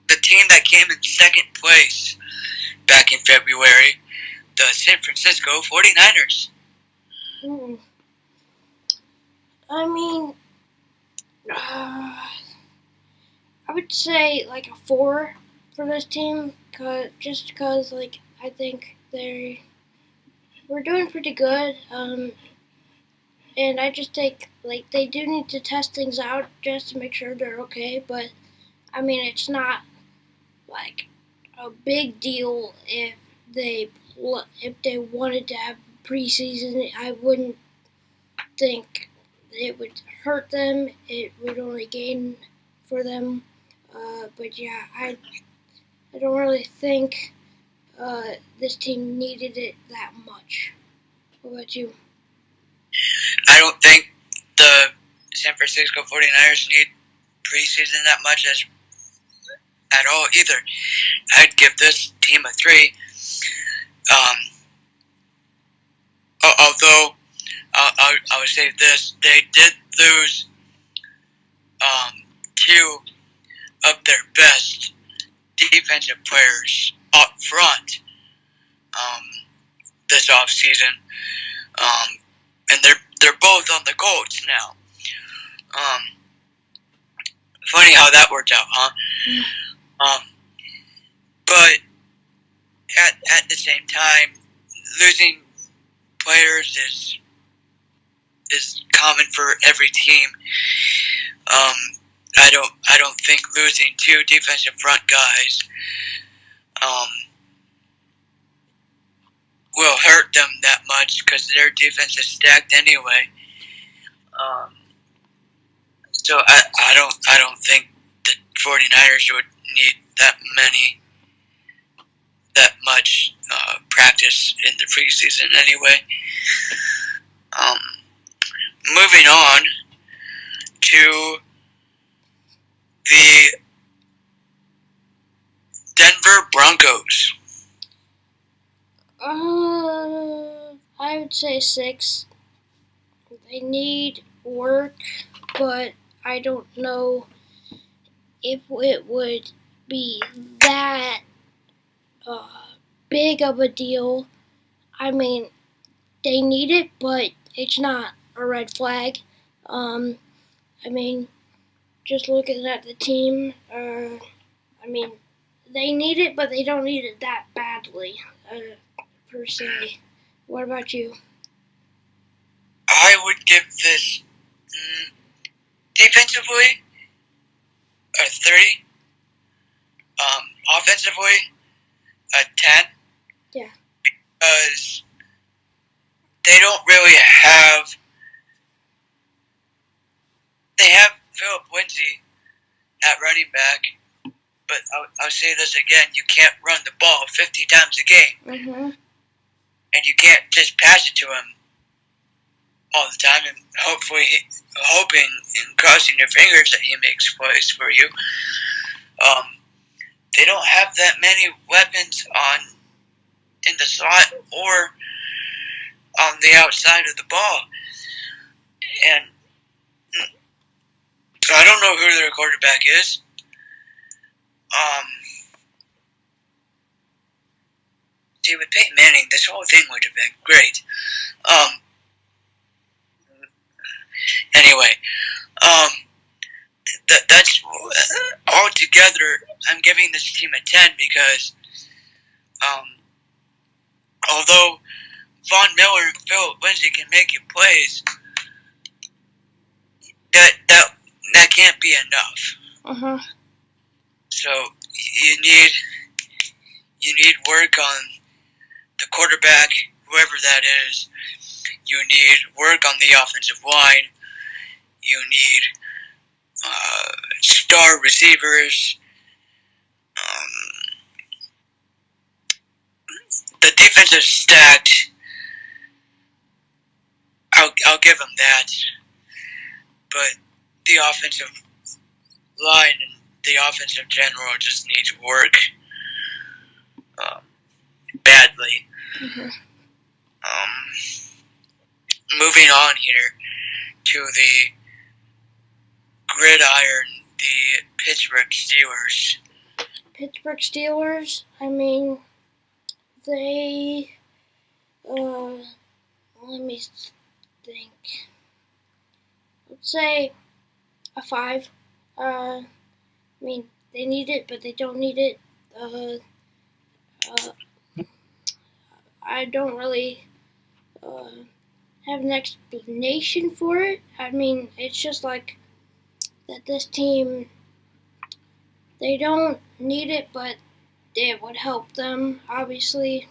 The team that came in second place back in February, the San Francisco 49ers. I mean, I would say like a 4 for this team, just because like I think we're doing pretty good. And I just think like they do need to test things out just to make sure they're okay. But I mean, it's not like a big deal if they wanted to have preseason. I wouldn't think it would hurt them. It would only gain for them. But yeah, I don't really think this team needed it that much. What about you? don't think the San Francisco 49ers need preseason that much at all either. I'd give this team a 3. Although I would say this, they did lose 2 of their best defensive players up front this offseason. And they're both on the Colts now. Funny how that worked out, huh? But at the same time, losing players is common for every team. I don't think losing 2 defensive front guys will hurt them that much because their defense is stacked anyway. So I don't think the 49ers would need that much practice in the preseason anyway. Moving on to the Denver Broncos. I would say 6. They need work, but I don't know if it would be that big of a deal. I mean, they need it, but it's not a red flag. I mean, just looking at the team, I mean, they need it, but they don't need it that badly, per se. What about you? I would give this defensively a 3. Offensively a 10. Yeah. Because they don't really have. They have Philip Lindsay at running back, but I'll say this again: you can't run the ball 50 times a game, and you can't just pass it to him all the time and hoping and crossing your fingers that he makes plays for you. They don't have that many weapons in the slot or on the outside of the ball, and so I don't know who their quarterback is. See, with Peyton Manning, this whole thing would have been great. Anyway, that's all together. I'm giving this team a 10 because, although Von Miller and Philip Lindsay can make you plays, that can't be enough. So you need work on the quarterback, whoever that is. You need work on the offensive line. You need star receivers. The defense is stacked. I'll give them that. But the offensive line and the offensive general just needs work badly. Moving on here to the gridiron, the Pittsburgh Steelers. Pittsburgh Steelers, I mean, they, let me think. Let's say a 5. I mean, they need it, but they don't need it. I don't really have an explanation for it. I mean, it's just like that this team, they don't need it, but it would help them, obviously,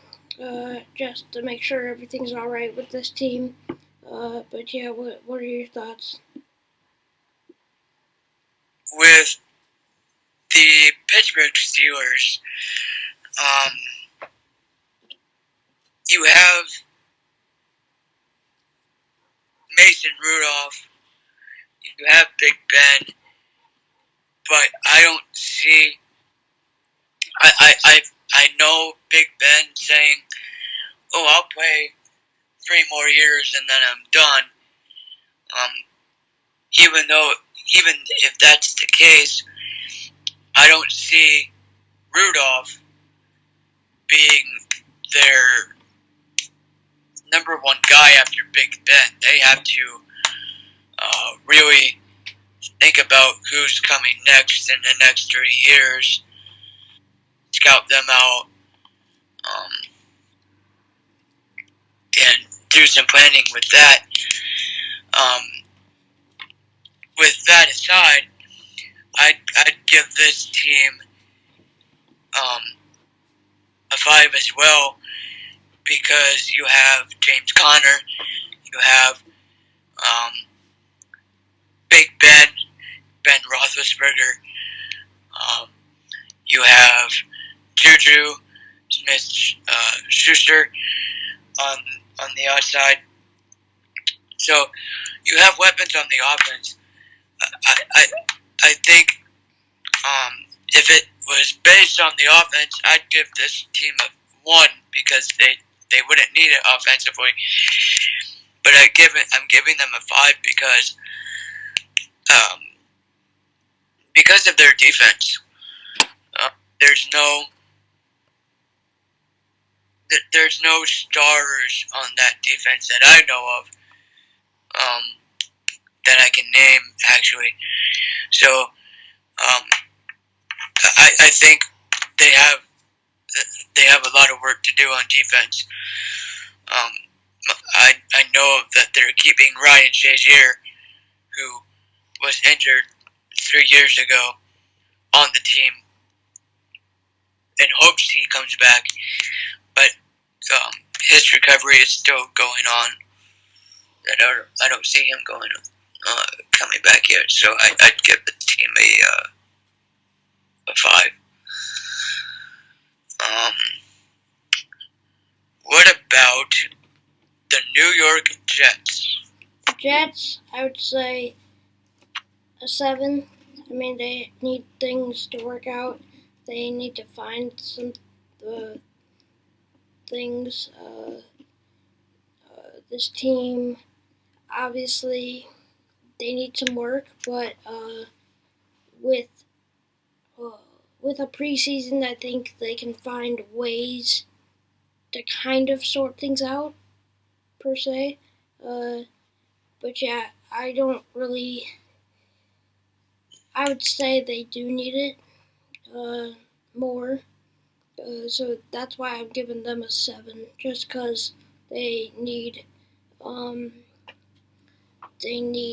just to make sure everything's alright with this team. But yeah, what are your thoughts? With the Pittsburgh Steelers, you have Mason Rudolph, you have Big Ben, but I don't see. I know Big Ben saying, "Oh, I'll play 3 more years and then I'm done." Um, even if that's the case, I don't see Rudolph being their number 1 guy after Big Ben. They have to really think about who's coming next in the next 3 years, scout them out, um, and do some planning with that. Um, with that aside, I'd give this team um, a 5 as well, because you have James Conner, you have um, Big Ben Roethlisberger, you have Juju Smith-Schuster on the outside. So you have weapons on the offense. I think if it was based on the offense, I'd give this team a 1 because they wouldn't need it offensively. But I'm giving them a 5 because of their defense. There's no stars on that defense that I know of that I can name, actually. So I think they have a lot of work to do on defense. I know that they're keeping Ryan Shazier, who was injured 3 years ago, on the team in hopes he comes back, but his recovery is still going on. I don't see him coming back yet, so I'd give the team a 5. What about the New York Jets? The Jets, I would say a 7. I mean, they need things to work out. They need to find some things. This team, obviously, they need some work, but with with a preseason, I think they can find ways to kind of sort things out, per se. But yeah, I don't really. I would say they do need it more. So that's why I'm giving them a 7, just because they need um,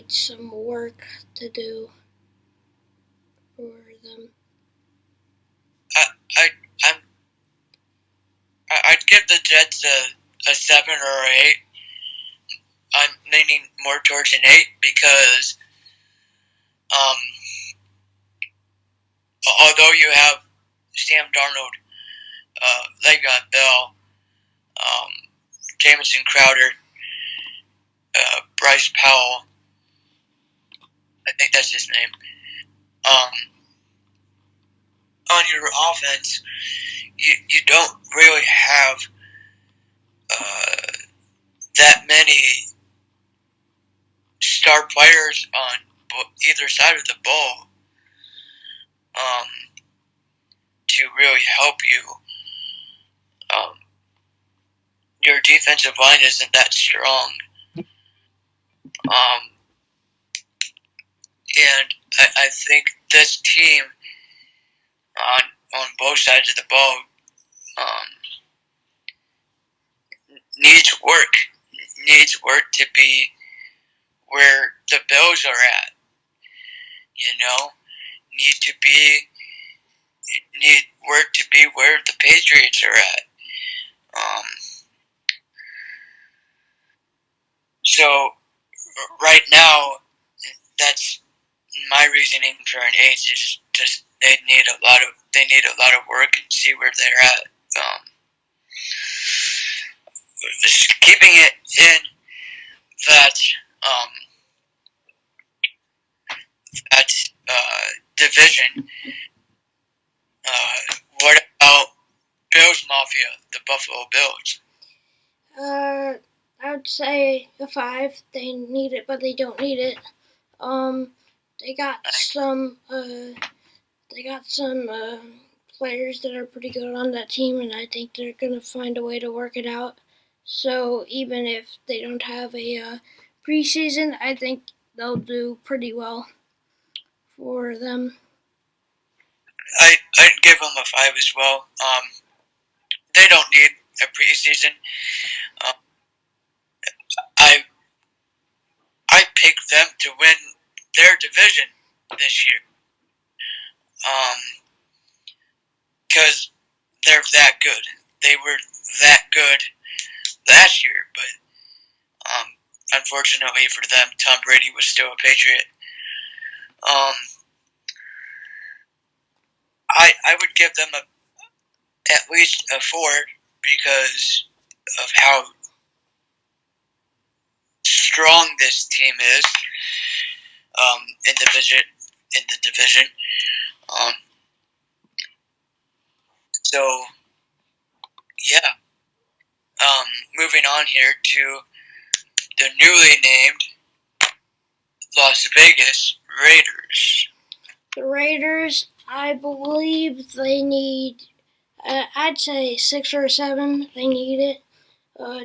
some work to do for them. I'd give the Jets a 7 or an 8. I'm leaning more towards an 8 because although you have Sam Darnold, Le'Veon Bell, Jamison Crowder, Bryce Powell, I think that's his name, on your offense, you don't really have that many star players on either side of the ball to really help you. Your defensive line isn't that strong. And I think this team on both sides of the ball needs work to be where the Bills are at. Need work to be where the Patriots are at. So right now, that's my reasoning for an 8 is just they need a lot of work and see where they're at. Just keeping it in that that division. What about Bills Mafia, the Buffalo Bills? I would say a 5. They need it, but they don't need it. They got some players that are pretty good on that team, and I think they're gonna find a way to work it out. So even if they don't have a preseason, I think they'll do pretty well for them. I'd give them a 5 as well. They don't need a preseason. I picked them to win their division this year. Because they're that good. They were that good last year, but unfortunately for them, Tom Brady was still a Patriot. I would give them at least a 4 because of how strong this team is in the division. So yeah. Moving on here to the newly named Las Vegas Raiders. The Raiders, I believe they need, I'd say 6 or 7. They need it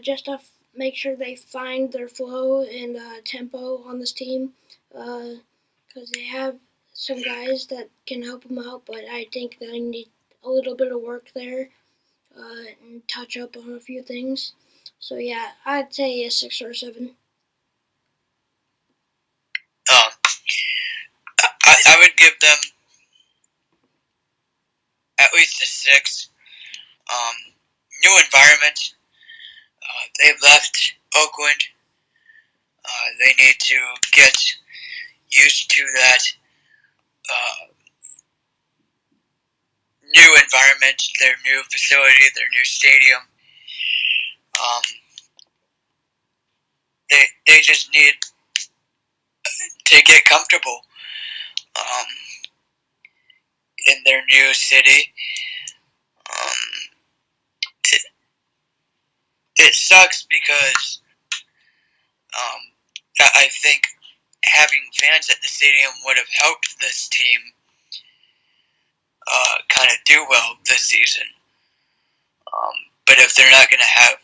just to make sure they find their flow and tempo on this team. Because they have some guys that can help them out, but I think they need a little bit of work there and touch up on a few things. So yeah, I'd say a 6 or 7. I would give them at least a 6. New environment. They left Oakland. They need to get used to that new environment, their new facility, their new stadium. They just need to get comfortable in their new city. It sucks because I think having fans at the stadium would have helped this team kind of do well this season. But if they're not going to have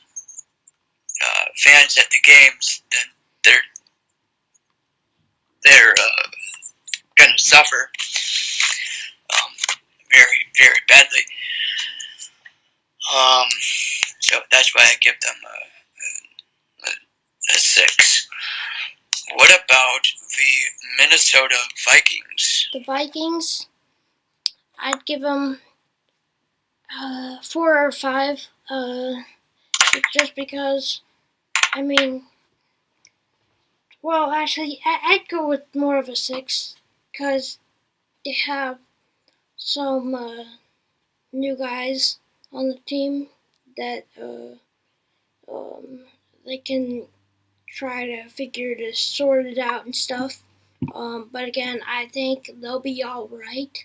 fans at the games, then they're going to suffer very, very badly. So that's why I give them a 6. What about the Minnesota Vikings? The Vikings, I'd give them 4 or 5. Just because, I mean, well, actually, I'd go with more of a 6 because they have some new guys on the team that they can try to figure to sort it out and stuff. But again, I think they'll be all right.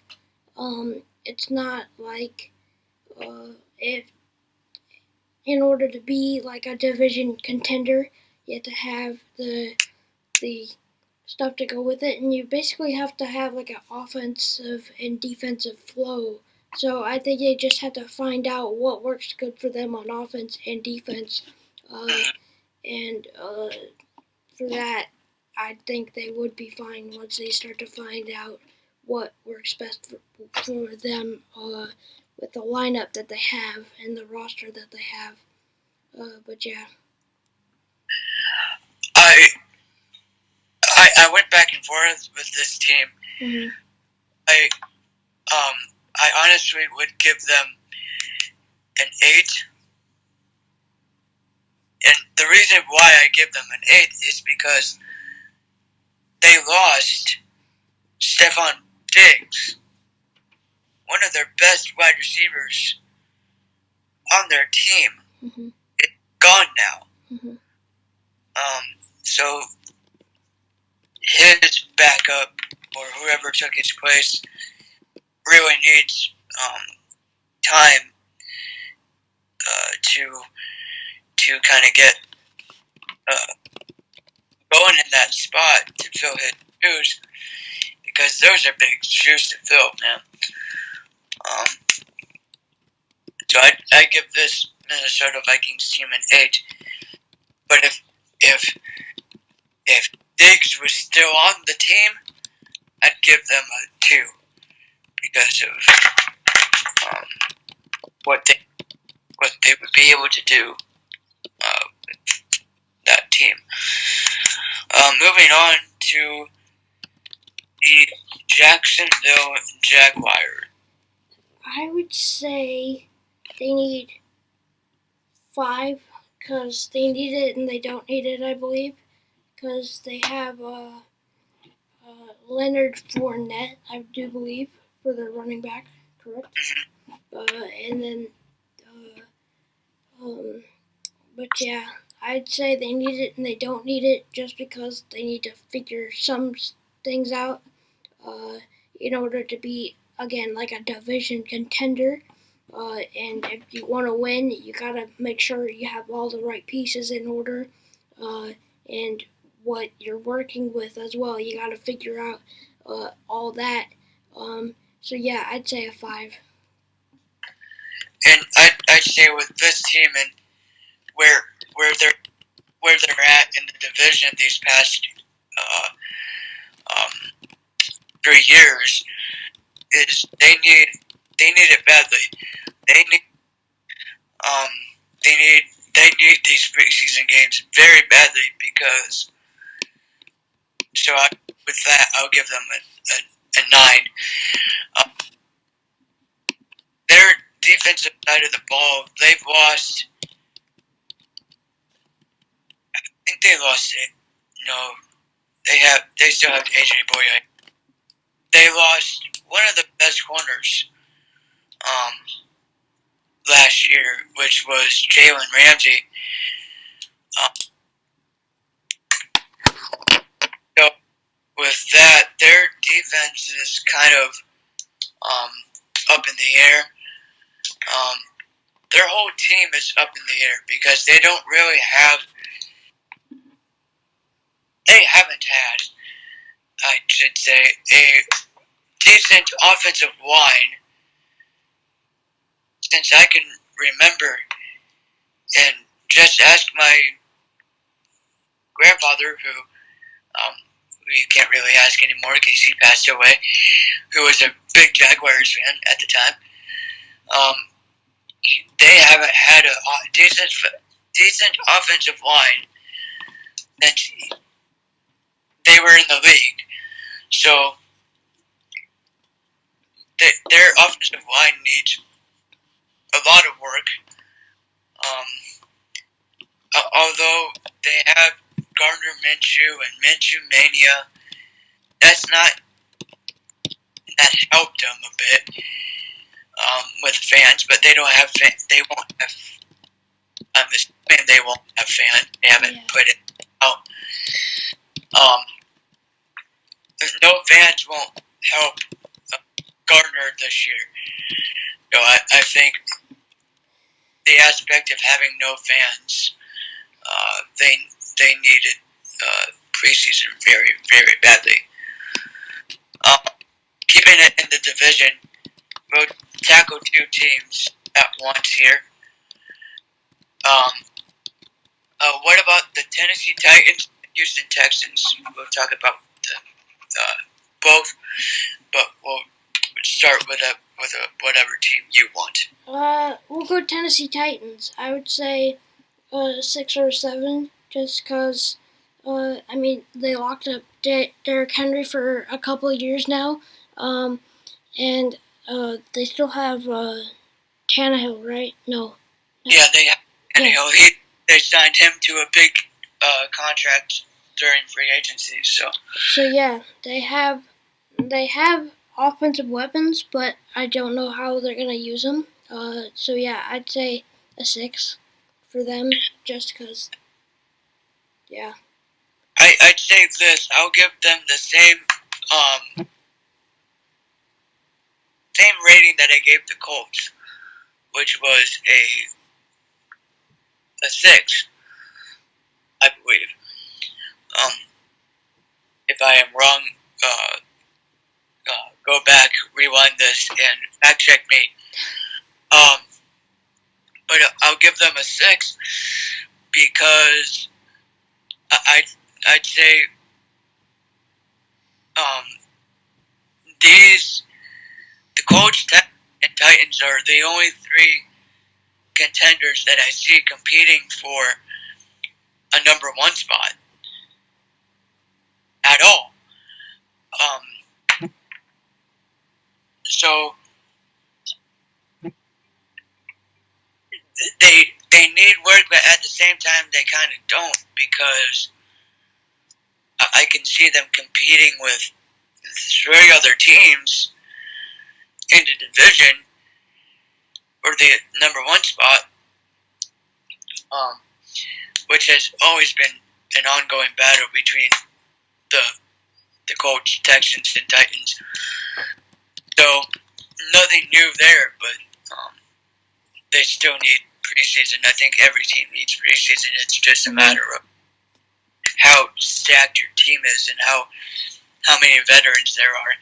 It's not like if in order to be like a division contender, you have to have the stuff to go with it, and you basically have to have like an offensive and defensive flow. So I think they just have to find out what works good for them on offense and defense, and for that, I think they would be fine once they start to find out what works best for them with the lineup that they have and the roster that they have. But yeah. I went back and forth with this team. Mm-hmm. I honestly would give them an 8. And the reason why I give them an 8 is because they lost Stephon Diggs, one of their best wide receivers on their team. Mm-hmm. It's gone now. Mm-hmm. So his backup or whoever took his place really needs time to kind of get going in that spot to fill his shoes, because those are big shoes to fill, man. So I give this Minnesota Vikings team an 8. But if Diggs was still on the team, I'd give them a 2 because of what they would be able to do with that team. Moving on to the Jacksonville Jaguars. I would say they need 5 because they need it and they don't need it, I believe, because they have Leonard Fournette, I do believe, for their running back, correct? And then, but yeah, I'd say they need it and they don't need it just because they need to figure some things out in order to be, again, like a division contender. And if you want to win, you got to make sure you have all the right pieces in order. And what you're working with as well. You got to figure out all that. So yeah, I'd say a 5. And I'd say with this team and where they're at in the division these past 3 years, is they need it badly. They need um they need these preseason games very badly, because with that I'll give them a 9. Their defensive side of the ball, they've lost. I think they lost it. No, they still have AJ Boye. They lost one of the best corners last year, which was Jalen Ramsey. So with that, their defense is kind of up in the air. Their whole team is up in the air because they haven't had, I should say, a decent offensive line since I can remember. And just ask my grandfather, who you can't really ask anymore because he passed away, who was a big Jaguars fan at the time. They haven't had a decent offensive line since they were in the league. So their offensive line needs a lot of work. Although they have Gardner Minshew and Minshew Mania, that helped them a bit with fans, but they don't have they won't have. I'm assuming they won't have fans. They haven't put it out. No fans won't help Gardner this year. So I think the aspect of having no fans, they needed preseason very, very badly. Keeping it in the division, we'll tackle 2 teams at once here. What about the Tennessee Titans and Houston Texans? We'll talk about both, but we'll start with whatever team you want. We'll go Tennessee Titans. I would say 6 or 7, just because. I mean, they locked up Derrick Henry for a couple of years now, and they still have Tannehill, right? No. Yeah, they have Tannehill. Yeah. They signed him to a big contract during free agency. So yeah, they have offensive weapons, but I don't know how they're gonna use them. So yeah, I'd say a 6 for them, just because. Yeah. I'd say this. I'll give them the same rating that I gave the Colts, which was a 6, I believe. If I am wrong, go back, rewind this, and fact check me. But I'll give them a 6 because I'd say the Colts and Titans are the only 3 contenders that I see competing for a number 1 spot at all. So they need work, but at the same time they kind of don't, because I can see them competing with 3 other teams in the division for the number 1 spot, which has always been an ongoing battle between the Colts, Texans, and Titans. So nothing new there, but they still need preseason. I think every team needs preseason. It's just a matter of how stacked your team is and how many veterans there are.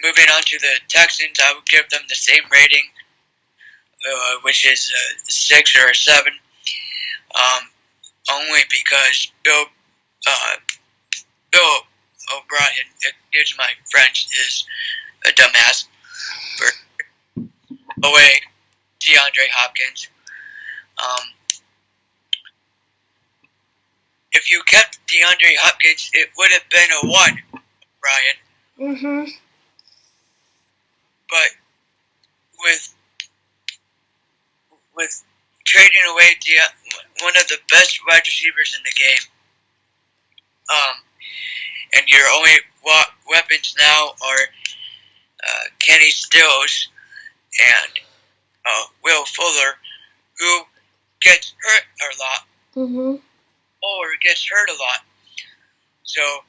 Moving on to the Texans, I would give them the same rating, which is a 6 or a 7, only because Bill O'Brien, excuse my French, is a dumbass for away DeAndre Hopkins. If you kept DeAndre Hopkins, it would have been a 1, Brian. But with trading away one of the best wide receivers in the game, and your only weapons now are Kenny Stills and Will Fuller, who gets hurt a lot, or gets hurt a lot. So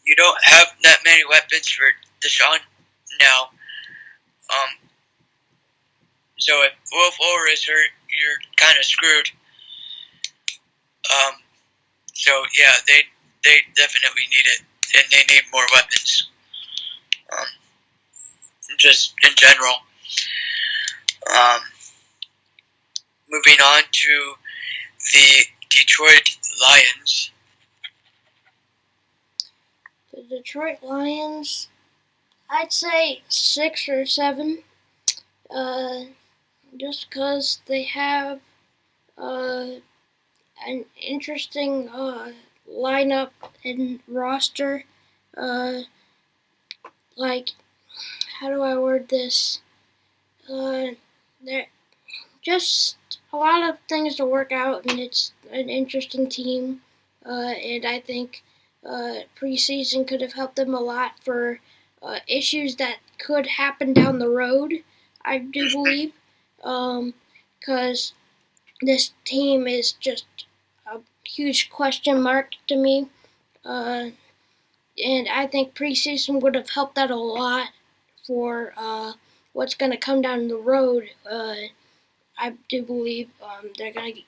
you don't have that many weapons for Deshaun now. So if Will Fuller is hurt, you're kind of screwed. So yeah, they definitely need it, and they need more weapons. Just in general. Moving on to the Detroit Lions. The Detroit Lions, I'd say 6 or 7. Just because they have an interesting lineup and roster. Like, how do I word this? There just a lot of things to work out, and it's an interesting team. And I think preseason could have helped them a lot for issues that could happen down the road. I do believe, because this team is just a huge question mark to me. And I think preseason would have helped out a lot for what's going to come down the road. I do believe they're going to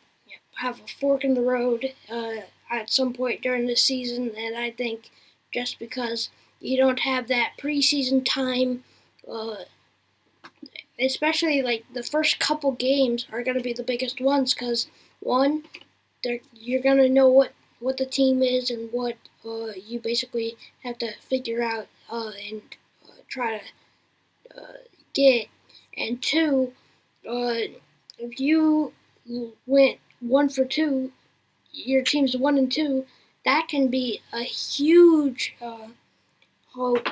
have a fork in the road at some point during the season, and I think just because you don't have that preseason time, especially like the first couple games are going to be the biggest ones, because one, you're going to know what the team is and what you basically have to figure out and try to get. And two, if you went 1 for 2, your team's 1 and 2, that can be a huge hope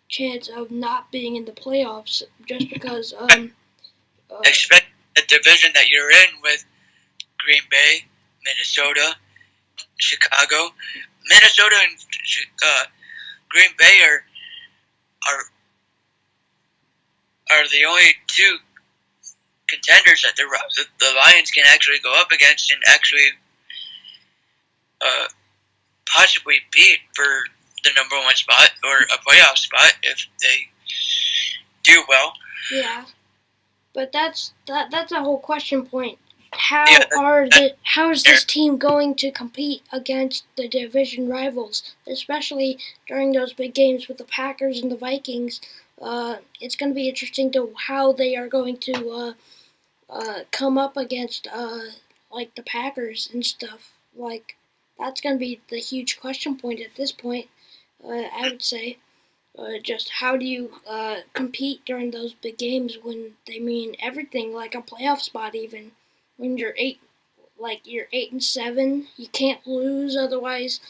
chance of not being in the playoffs, just because. Expect the division that you're in with Green Bay, Minnesota, Chicago. Minnesota and Green Bay are the only 2 contenders that the Lions can actually go up against and actually possibly beat for the number one spot or a playoff spot if they do well. Yeah, but that's a whole question point. How is this team going to compete against the division rivals, especially during those big games with the Packers and the Vikings? It's going to be interesting to how they are going to come up against like the Packers and stuff. Like that's going to be the huge question point at this point. I would say. Just how do you compete during those big games when they mean everything, like a playoff spot? Even when you're 8-7, you can't lose. Otherwise,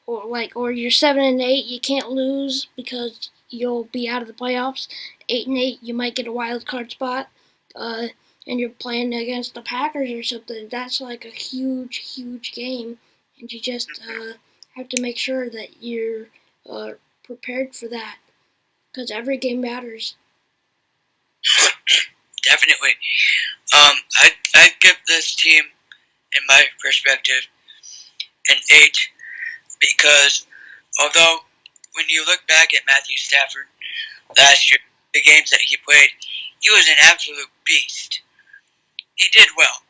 or you're 7-8, you can't lose because you'll be out of the playoffs. 8-8, you might get a wild card spot, and you're playing against the Packers or something. That's like a huge game, and you just have to make sure that you're prepared for that because every game matters. Definitely. I'd give this team, in my perspective, an 8 because although when you look back at Matthew Stafford last year, the games that he played, he was an absolute beast. He did well.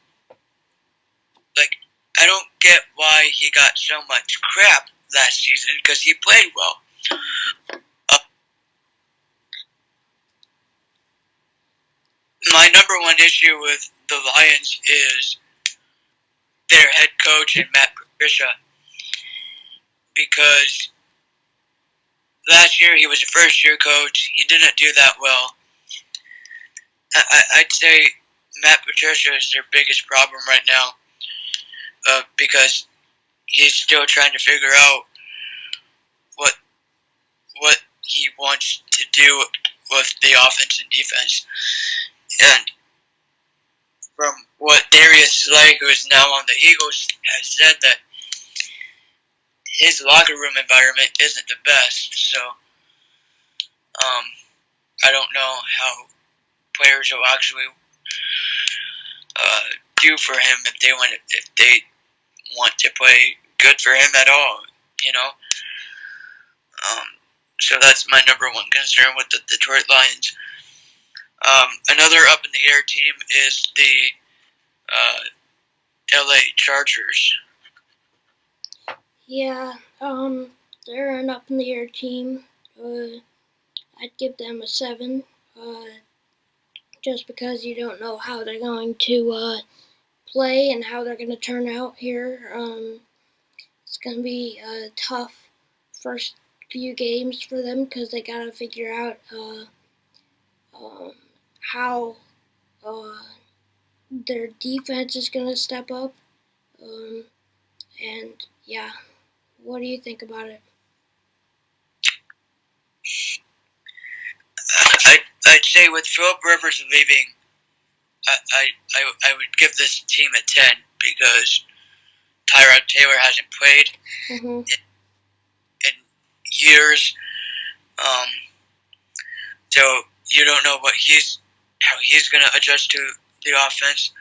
Like, I don't get why he got so much crap last season because he played well. My number one issue with the Lions is their head coach and Matt Patricia, because last year he was a first-year coach. He didn't do that well. I'd say Matt Patricia is their biggest problem right now, because he's still trying to figure out what he wants to do with the offense and defense. And from what Darius Slay, who is now on the Eagles, has said, that his locker room environment isn't the best. So I don't know how players will actually do for him if they want to play good for him at all. You know. So that's my number one concern with the Detroit Lions. Another up in the air team is the LA Chargers. Yeah, they're an up in the air team. I'd give them a 7. Just because you don't know how they're going to play and how they're going to turn out here. It's going to be a tough first few games for them because they got to figure out how their defense is going to step up. And yeah, what do you think about it? I'd say with Philip Rivers leaving, I would give this team a 10 because Tyrod Taylor hasn't played in years. So you don't know how he's going to adjust to the offense.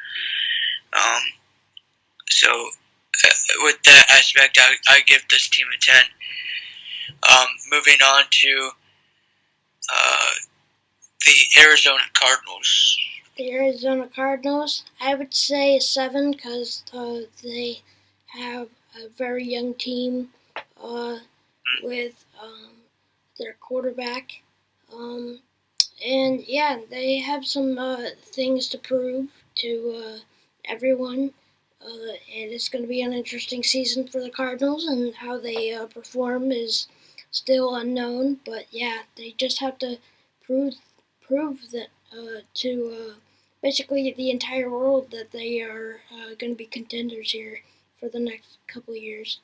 So with that aspect, I give this team a 10. Moving on to the Arizona Cardinals. The Arizona Cardinals, I would say a 7 because they have a very young team with their quarterback. And yeah, they have some things to prove to everyone. And it's going to be an interesting season for the Cardinals, and how they perform is still unknown. But yeah, they just have to prove that to basically the entire world that they are going to be contenders here for the next couple of years.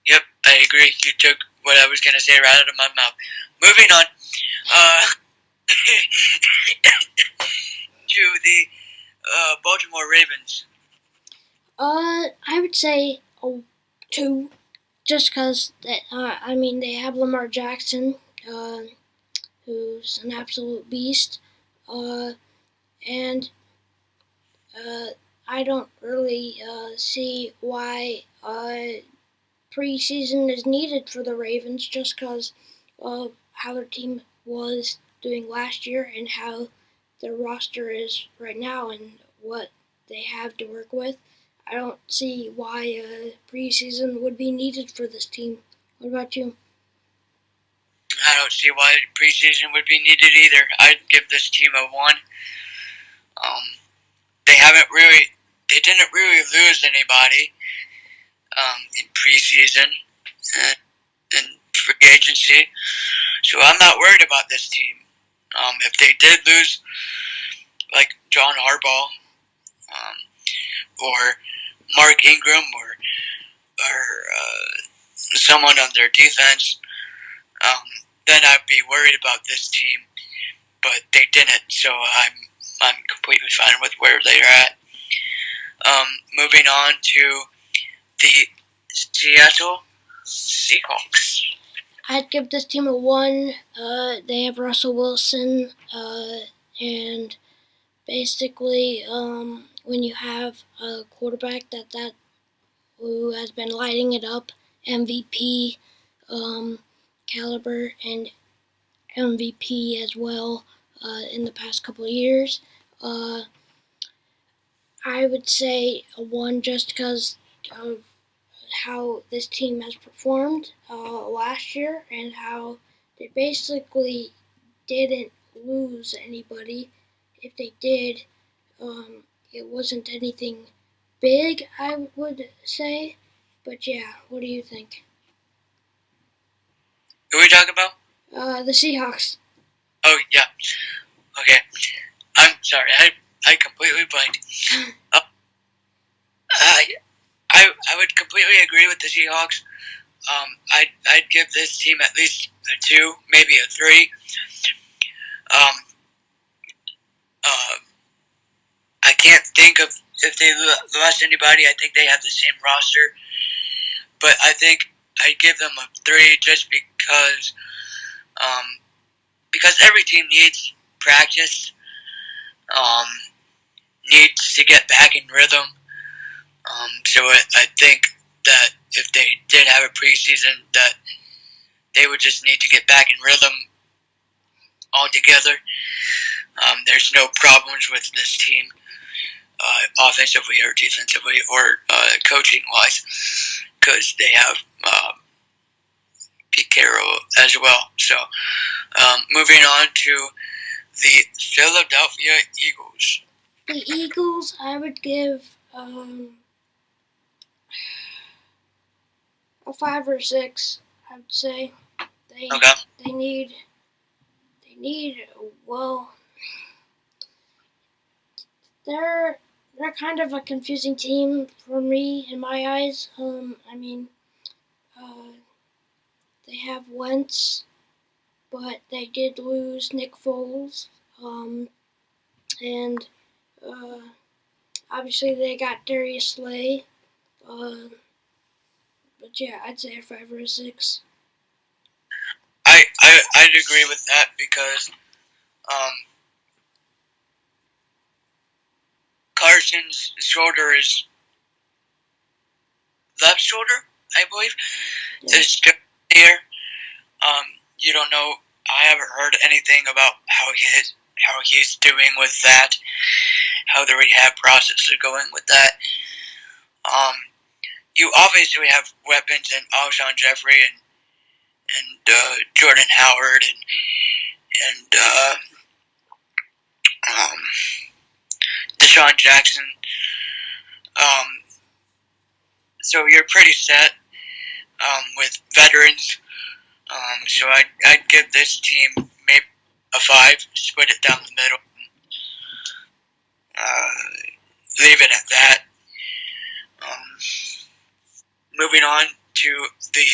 Yep, I agree. You took what I was going to say right out of my mouth. Moving on to the Baltimore Ravens. I would say 2, just because I mean they have Lamar Jackson, who's an absolute beast, and I don't really see why preseason is needed for the Ravens just because of how their team was doing last year and how their roster is right now and what they have to work with. I don't see why preseason would be needed for this team. What about you? I don't see why preseason would be needed either. I'd give this team a 1. They didn't really lose anybody in preseason and in free agency, so I'm not worried about this team. If they did lose, like John Harbaugh, or Mark Ingram, or someone on their defense, then I'd be worried about this team. But they didn't, so I'm completely fine with where they're at. Moving on to the Seattle Seahawks. I'd give this team a 1. They have Russell Wilson, and basically, when you have a quarterback that who has been lighting it up, MVP caliber and MVP as well in the past couple of years, I would say a 1 just because of how this team has performed last year and how they basically didn't lose anybody. If they did, it wasn't anything big, I would say. But yeah, what do you think? Who are we talking about? The Seahawks. Oh, yeah. Okay. I'm sorry. I completely blanked. I would completely agree with the Seahawks. I'd give this team at least a 2, maybe a 3. I can't think of if they lost anybody. I think they have the same roster, but I think I'd give them a 3 just because every team needs practice, needs to get back in rhythm. So I think that if they did have a preseason, that they would just need to get back in rhythm altogether. There's no problems with this team, offensively or defensively or coaching wise, because they have Pete Carroll as well. So moving on to the Philadelphia Eagles. The Eagles, I would give a 5 or 6. I would say they need well. They're kind of a confusing team for me in my eyes. I mean, they have Wentz, but they did lose Nick Foles, and obviously they got Darius Slay. But yeah, I'd say a 5 or a 6. I'd agree with that because Carson's shoulder is left shoulder, I believe, is still there. You don't know. I haven't heard anything about how he's doing with that, how the rehab process is going with that. You obviously have weapons in Alshon Jeffrey and Jordan Howard and Deshaun Jackson. So you're pretty set with veterans. So I'd give this team maybe a 5, split it down the middle, leave it at that. Moving on to the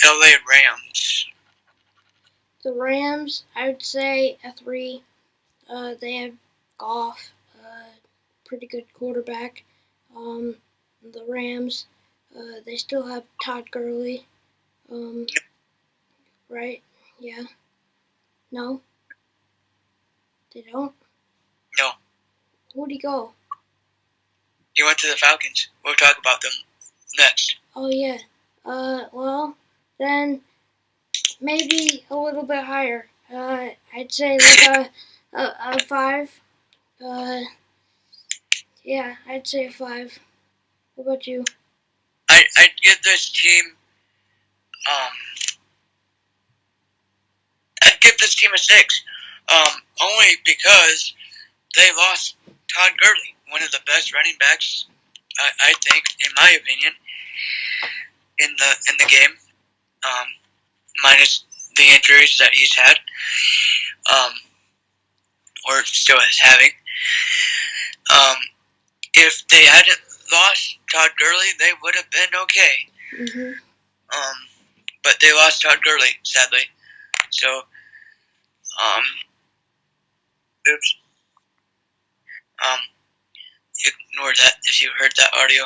LA Rams. The Rams, I would say a 3. They have Goff, pretty good quarterback. The Rams, they still have Todd Gurley. Right? Yeah. No? They don't? No. Who'd he go? He went to the Falcons. We'll talk about them next. Oh, yeah. Well, then maybe a little bit higher. I'd say like a 5. Yeah, I'd say a 5. What about you? I'd give this team, I'd give this team a 6. Only because they lost Todd Gurley, one of the best running backs, I think, in my opinion, in the game. Minus the injuries that he's had, or still is having. If they hadn't lost Todd Gurley, they would have been okay. Mm-hmm. But they lost Todd Gurley, sadly. So, oops. Ignore that if you heard that audio.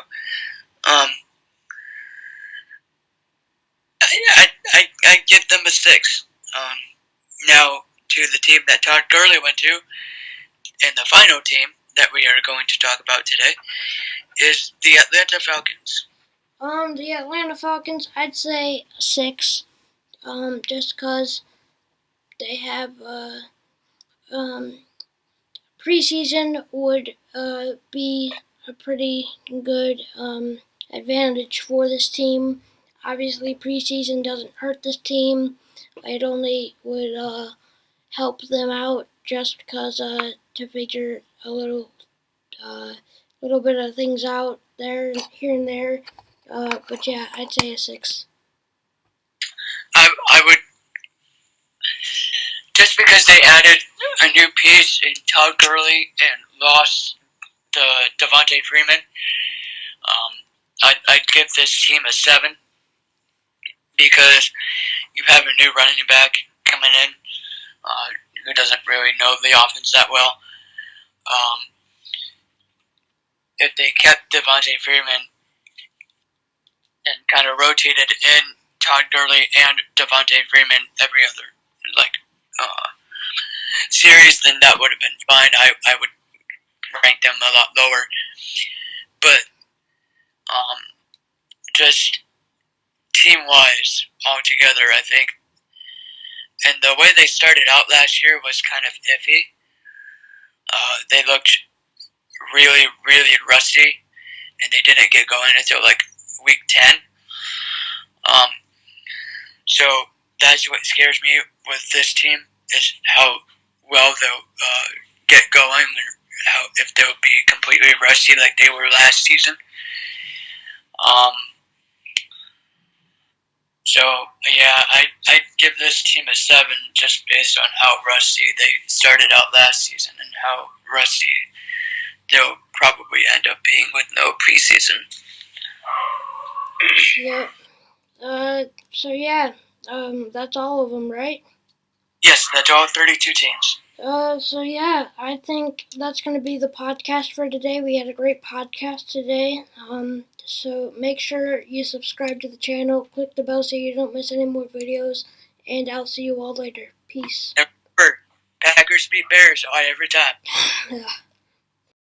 I give them a 6. Now, to the team that Todd Gurley went to, and the final team that we are going to talk about today is the Atlanta Falcons. The Atlanta Falcons, I'd say a 6. Just because they have, preseason would, be a pretty good, advantage for this team. Obviously, preseason doesn't hurt this team. It only would, help them out just because, to figure a little bit of things out there, here and there. But yeah, I'd say a 6. I would, just because they added a new piece in Todd Gurley and lost the Devontae Freeman, I'd give this team a 7 because you have a new running back coming in who doesn't really know the offense that well. If they kept Devontae Freeman and kind of rotated in Todd Gurley and Devontae Freeman every other series, then that would have been fine. I would rank them a lot lower, but just team-wise altogether, I think. And the way they started out last year was kind of iffy. They looked really, really rusty, and they didn't get going until like week 10. So that's what scares me with this team, is how well they'll get going, and how if they'll be completely rusty like they were last season. So yeah, I'd give this team a 7 just based on how rusty they started out last season and how rusty they'll probably end up being with no preseason. Yep. So yeah, that's all of them, right? Yes, that's all 32 teams. So yeah, I think that's going to be the podcast for today. We had a great podcast today. So make sure you subscribe to the channel, click the bell so you don't miss any more videos, and I'll see you all later. Peace. And remember, Packers beat Bears every time.